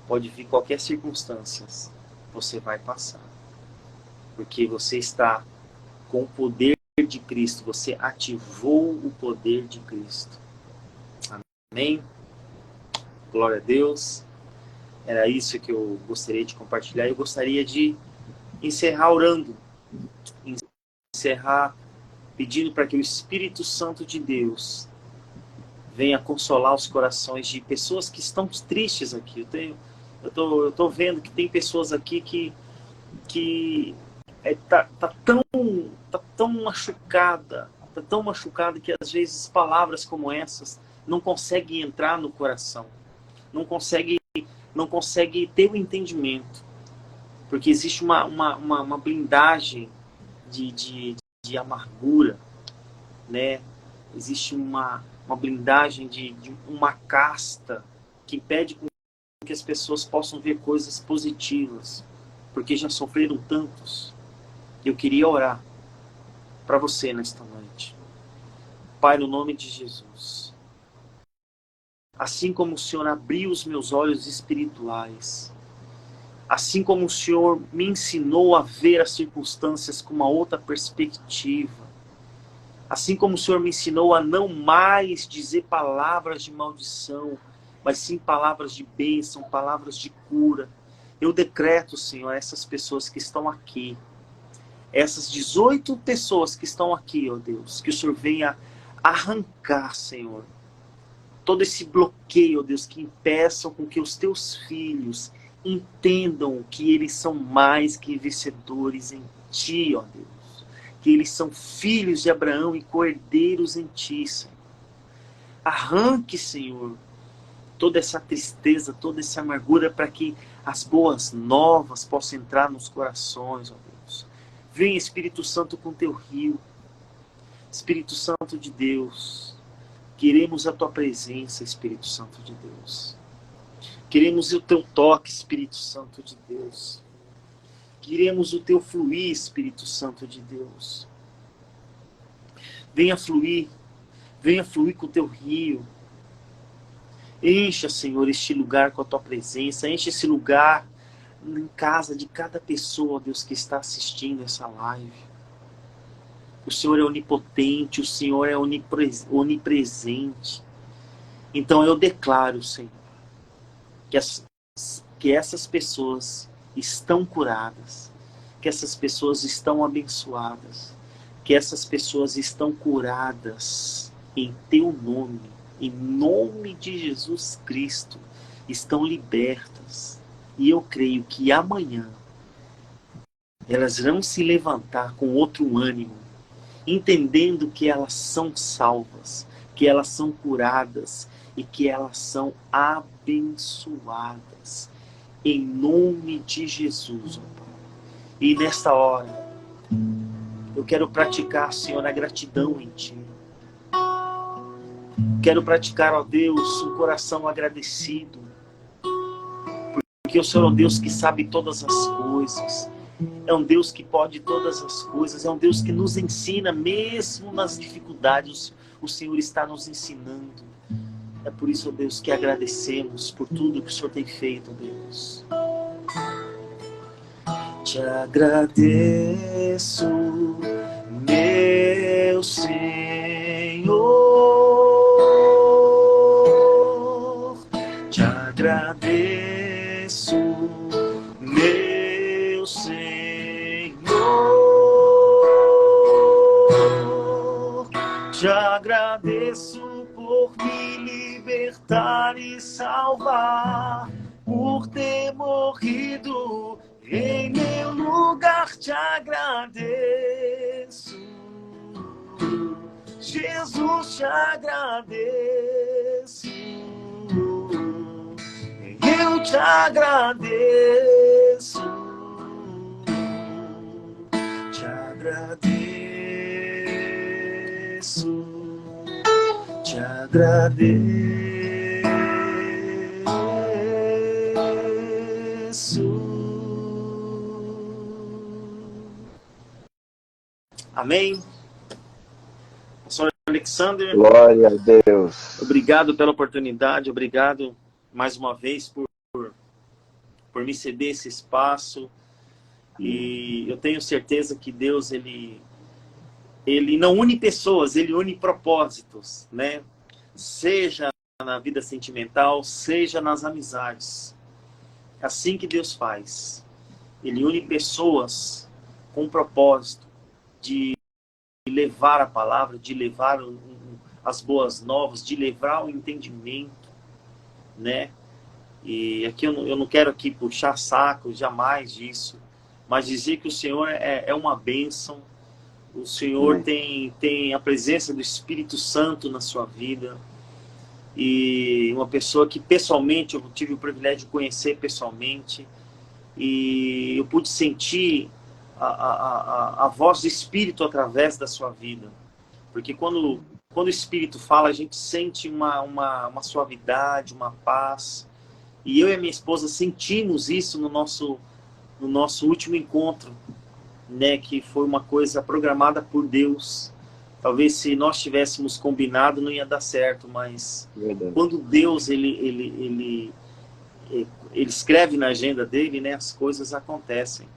Pode vir qualquer circunstância. Você vai passar. Porque você está com o poder de Cristo. Você ativou o poder de Cristo. Amém? Glória a Deus. Era isso que eu gostaria de compartilhar. Eu gostaria de encerrar orando. Encerrar pedindo para que o Espírito Santo de Deus venha consolar os corações de pessoas que estão tristes aqui. Eu tô vendo que tem pessoas aqui que tá tão machucada, que às vezes palavras como essas não conseguem entrar no coração, não consegue ter o entendimento, porque existe uma blindagem de amargura, né? Existe uma blindagem de uma casta que impede que as pessoas possam ver coisas positivas, porque já sofreram tantos. Eu queria orar para você nesta noite. Pai, no nome de Jesus, assim como o Senhor abriu os meus olhos espirituais, assim como o Senhor me ensinou a ver as circunstâncias com uma outra perspectiva, assim como o Senhor me ensinou a não mais dizer palavras de maldição, mas sim palavras de bênção, palavras de cura, Eu decreto, Senhor, essas pessoas que estão aqui, essas 18 pessoas que estão aqui, ó Deus, que o Senhor venha arrancar, Senhor, todo esse bloqueio, ó Deus, que impeçam com que os teus filhos entendam que eles são mais que vencedores em Ti, ó Deus. Que eles são filhos de Abraão e co-herdeiros em Ti, Senhor. Arranque, Senhor, toda essa tristeza, toda essa amargura, para que as boas novas possam entrar nos corações, ó Deus. Vem, Espírito Santo, com Teu rio. Espírito Santo de Deus, queremos a Tua presença, Espírito Santo de Deus. Queremos o Teu toque, Espírito Santo de Deus. Queremos o Teu fluir, Espírito Santo de Deus. Venha fluir com o Teu rio. Encha, Senhor, este lugar com a Tua presença. Encha esse lugar em casa de cada pessoa, Deus, que está assistindo essa live. O Senhor é onipotente, o Senhor é onipresente. Então eu declaro, Senhor, que essas pessoas estão curadas, que essas pessoas estão abençoadas, que essas pessoas estão curadas em Teu nome, em nome de Jesus Cristo, estão libertas. E eu creio que amanhã elas vão se levantar com outro ânimo, entendendo que elas são salvas, que elas são curadas e que elas são abençoadas. Em nome de Jesus, ó Pai. E nesta hora, eu quero praticar, Senhor, a gratidão em Ti. Quero praticar, ó Deus, um coração agradecido. Porque o Senhor é um Deus que sabe todas as coisas. É um Deus que pode todas as coisas. É um Deus que nos ensina, mesmo nas dificuldades. O Senhor está nos ensinando. É por isso, ó Deus, que agradecemos por tudo que o Senhor tem feito, ó Deus. Te agradeço, meu Senhor. Te agradeço, meu Senhor. Te agradeço por me libertar e salvar, por ter morrido em meu lugar. Te agradeço, Jesus, te agradeço. Eu te agradeço, te agradeço, te agradeço. Amém. Pastor Alexander, Glória a Deus. obrigado pela oportunidade, obrigado mais uma vez por me ceder esse espaço. E eu tenho certeza que Deus, ele não une pessoas, ele une propósitos, né? Seja na vida sentimental, seja nas amizades. É assim que Deus faz. Ele une pessoas com um propósito de levar a palavra, de levar as boas novas, de levar o entendimento, né? E aqui eu não quero aqui puxar saco, jamais disso, mas dizer que o Senhor é uma bênção. O Senhor tem a presença do Espírito Santo na sua vida. E uma pessoa que pessoalmente eu tive o privilégio de conhecer pessoalmente. E eu pude sentir a voz do Espírito através da sua vida. Porque quando o Espírito fala, a gente sente uma suavidade, uma paz. E eu e a minha esposa sentimos isso no nosso último encontro, né? Que foi uma coisa programada por Deus. Talvez se nós tivéssemos combinado não ia dar certo, mas quando Deus ele escreve na agenda dele, né? As coisas acontecem.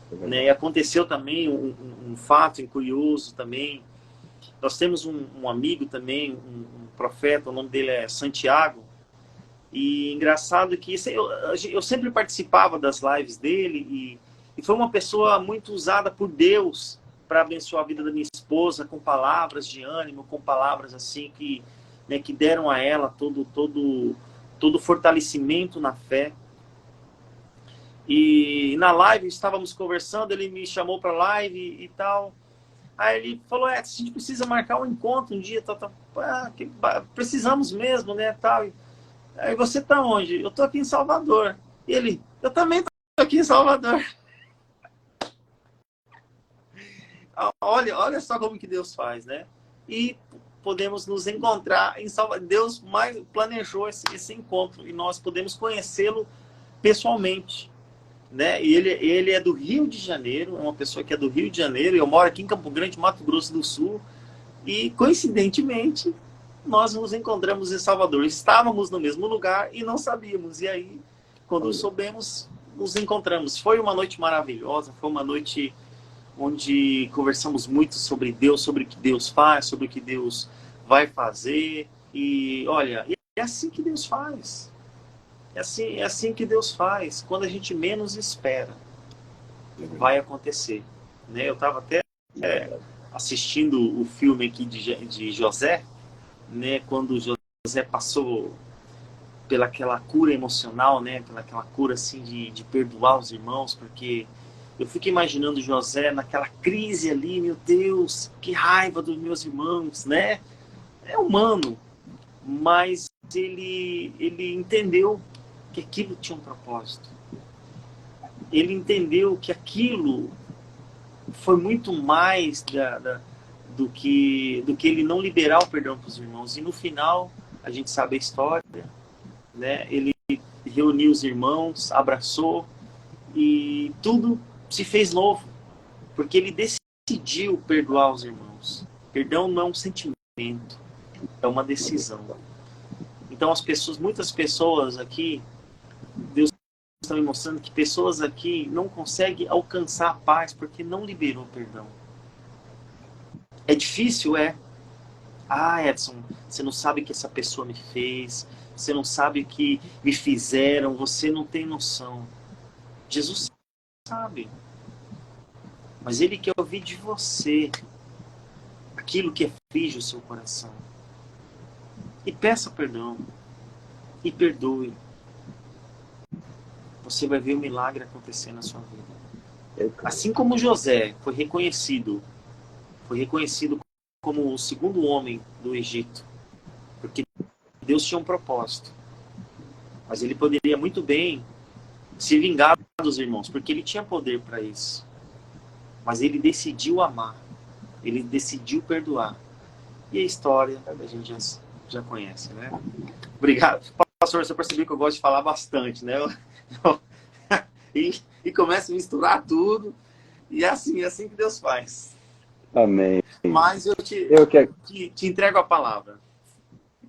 Né? E aconteceu também um fato curioso também. Nós temos um amigo também, um profeta, o nome dele é Santiago. E engraçado que eu sempre participava das lives dele e foi uma pessoa muito usada por Deus para abençoar a vida da minha esposa com palavras de ânimo, com palavras assim que, né, que deram a ela todo fortalecimento na fé. E na live estávamos conversando, ele me chamou para live e tal. Aí ele falou, a gente precisa marcar um encontro um dia, tal. Precisamos mesmo, né, tal. Aí você tá onde? Eu tô aqui em Salvador. E ele, eu também tô aqui em Salvador. Olha só como que Deus faz, né? E podemos nos encontrar em Salvador. Deus mais planejou esse encontro e nós podemos conhecê-lo pessoalmente, né? E ele é do Rio de Janeiro, é uma pessoa que é do Rio de Janeiro. Eu moro aqui em Campo Grande, Mato Grosso do Sul. E coincidentemente nós nos encontramos em Salvador. Estávamos no mesmo lugar e não sabíamos. E aí, quando soubemos, nos encontramos. Foi uma noite maravilhosa, foi uma noite onde conversamos muito sobre Deus, sobre o que Deus faz, sobre o que Deus vai fazer. E olha, é assim que Deus faz. É assim que Deus faz. Quando a gente menos espera, vai acontecer. Né? Eu estava até assistindo o filme aqui de José, né? Quando José passou pelaquela cura emocional, né? Pelaquela cura assim de perdoar os irmãos, porque eu fico imaginando José naquela crise ali, meu Deus, que raiva dos meus irmãos, né? É humano, mas ele entendeu que aquilo tinha um propósito. Ele entendeu que aquilo foi muito mais do que ele não liberar o perdão para os irmãos. E no final, a gente sabe a história, né? Ele reuniu os irmãos, abraçou e tudo se fez novo, porque ele decidiu perdoar os irmãos. Perdão não é um sentimento, é uma decisão. Então muitas pessoas aqui, Deus está me mostrando que pessoas aqui não conseguem alcançar a paz porque não liberou o perdão. É difícil, é. Edson, você não sabe o que essa pessoa me fez, você não sabe o que me fizeram, você não tem noção. Jesus sabe. Mas Ele quer ouvir de você aquilo que aflige o seu coração. E peça perdão. E perdoe. Você vai ver o milagre acontecer na sua vida. Assim como José foi reconhecido como o segundo homem do Egito, porque Deus tinha um propósito. Mas ele poderia muito bem se vingar dos irmãos, porque ele tinha poder para isso. Mas ele decidiu amar, ele decidiu perdoar. E a história a gente já conhece, né? Obrigado. Pastor, você percebeu que eu gosto de falar bastante, né? E começa a misturar tudo. E é assim que Deus faz. Amém. Mas eu te entrego a palavra.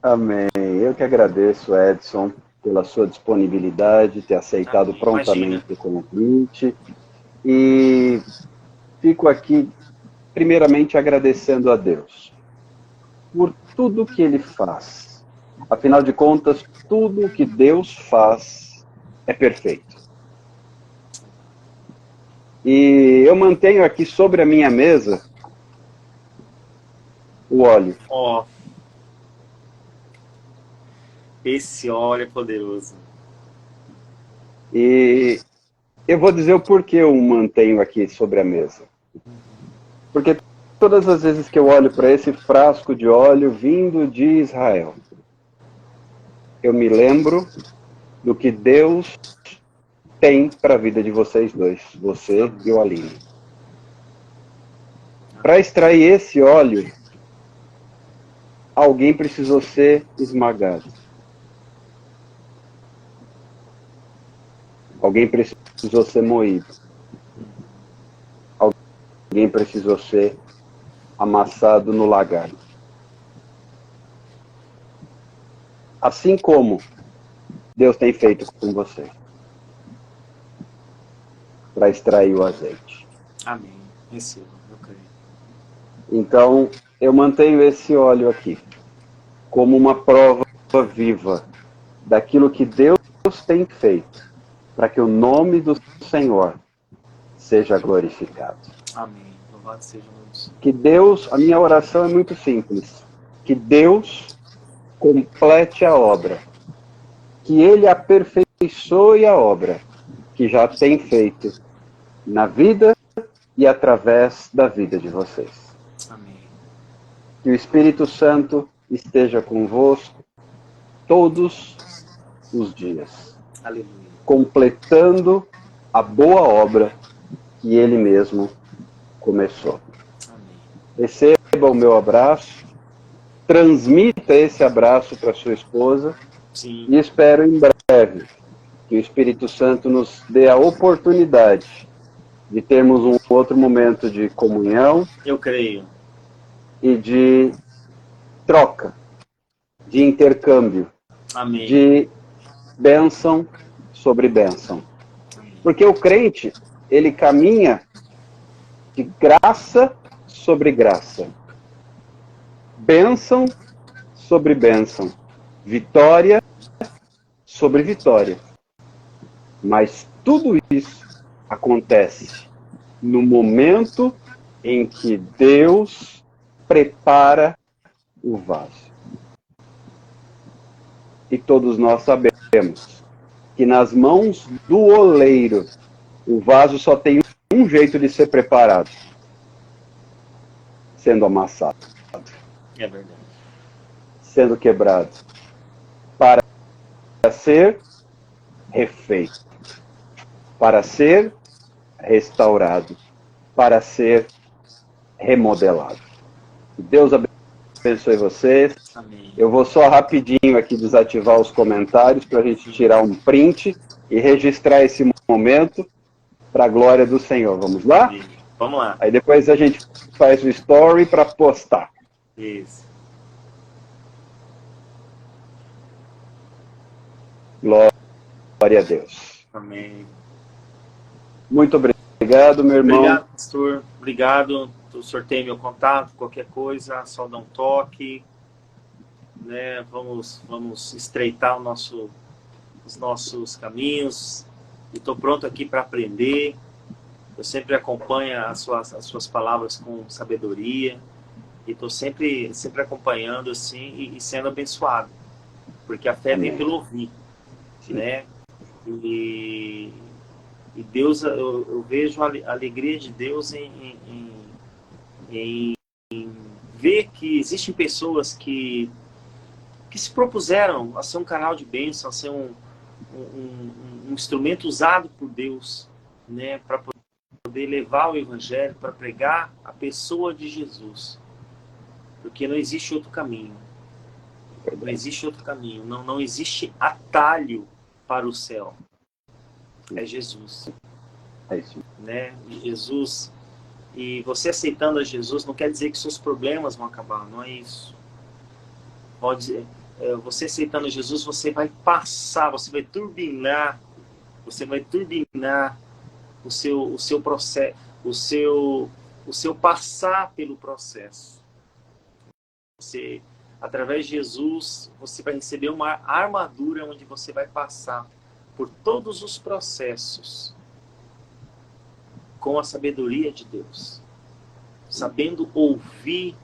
Amém. Eu que agradeço, Edson, pela sua disponibilidade, ter aceitado prontamente o convite. E fico aqui, primeiramente, agradecendo a Deus por tudo que Ele faz. Afinal de contas, tudo que Deus faz é perfeito. E eu mantenho aqui sobre a minha mesa o óleo. Esse óleo é poderoso. E eu vou dizer o porquê eu o mantenho aqui sobre a mesa. Porque todas as vezes que eu olho para esse frasco de óleo vindo de Israel, eu me lembro do que Deus tem para a vida de vocês dois, você e o Aline. Para extrair esse óleo, alguém precisou ser esmagado. Alguém precisou ser moído. Alguém precisou ser amassado no lagar. Assim como Deus tem feito com você, para extrair o azeite. Amém. Receba, eu creio. Então, eu mantenho esse óleo aqui como uma prova viva daquilo que Deus tem feito, para que o nome do Senhor seja glorificado. Amém. Louvado seja o nome do Senhor. Que Deus, a minha oração é muito simples, que Deus complete a obra, que Ele aperfeiçoe a obra que já tem feito na vida e através da vida de vocês. Amém. Que o Espírito Santo esteja convosco todos os dias, Aleluia. completando a boa obra que Ele mesmo começou. Amém. Receba o meu abraço, transmita esse abraço para sua esposa. Sim. E espero em breve que o Espírito Santo nos dê a oportunidade de termos um outro momento de comunhão. Eu creio. E de troca, de intercâmbio, Amém. de bênção sobre bênção. Porque o crente, ele caminha de graça sobre graça, bênção sobre bênção, vitória sobre vitória. Mas tudo isso acontece no momento em que Deus prepara o vaso. E todos nós sabemos que nas mãos do oleiro, o vaso só tem um jeito de ser preparado: sendo amassado. É verdade. Sendo quebrado. Para ser refeito. Para ser restaurado. Para ser remodelado. Que Deus abençoe vocês. Amém. Eu vou só rapidinho aqui desativar os comentários para a gente tirar um print e registrar esse momento para a glória do Senhor. Vamos lá? Amém. Vamos lá. Aí depois a gente faz o story para postar. Isso. Glória a Deus. Amém. Muito obrigado, meu irmão. Obrigado, pastor. Obrigado. Eu sorteio meu contato, qualquer coisa, só dá um toque. Né? Vamos estreitar os nossos caminhos. Estou pronto aqui para aprender. Eu sempre acompanho as suas palavras com sabedoria. E estou sempre acompanhando assim e sendo abençoado. Porque a fé vem pelo ouvir. Né? E Deus, eu vejo a alegria de Deus em ver que existem pessoas que se propuseram a ser um canal de bênção, a ser um instrumento usado por Deus, né, para poder levar o Evangelho, para pregar a pessoa de Jesus. Porque não existe outro caminho. Não existe outro caminho. Não existe atalho para o céu. É Jesus. É isso. Né? Jesus. E você aceitando a Jesus não quer dizer que seus problemas vão acabar. Não é isso. Pode dizer, você aceitando Jesus, você vai passar, você vai turbinar o seu processo, o seu passar pelo processo. Você, através de Jesus, você vai receber uma armadura onde você vai passar por todos os processos com a sabedoria de Deus, sabendo ouvir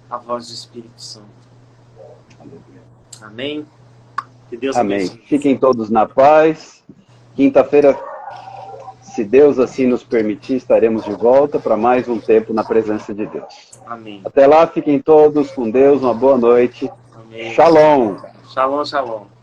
a voz do Espírito Santo. Amém? Que Deus Amém. abençoe. Fiquem todos na paz. Quinta-feira, se Deus assim nos permitir, estaremos de volta para mais um tempo na presença de Deus. Amém. Até lá, fiquem todos com Deus, uma boa noite. Amém. Shalom. Shalom, shalom.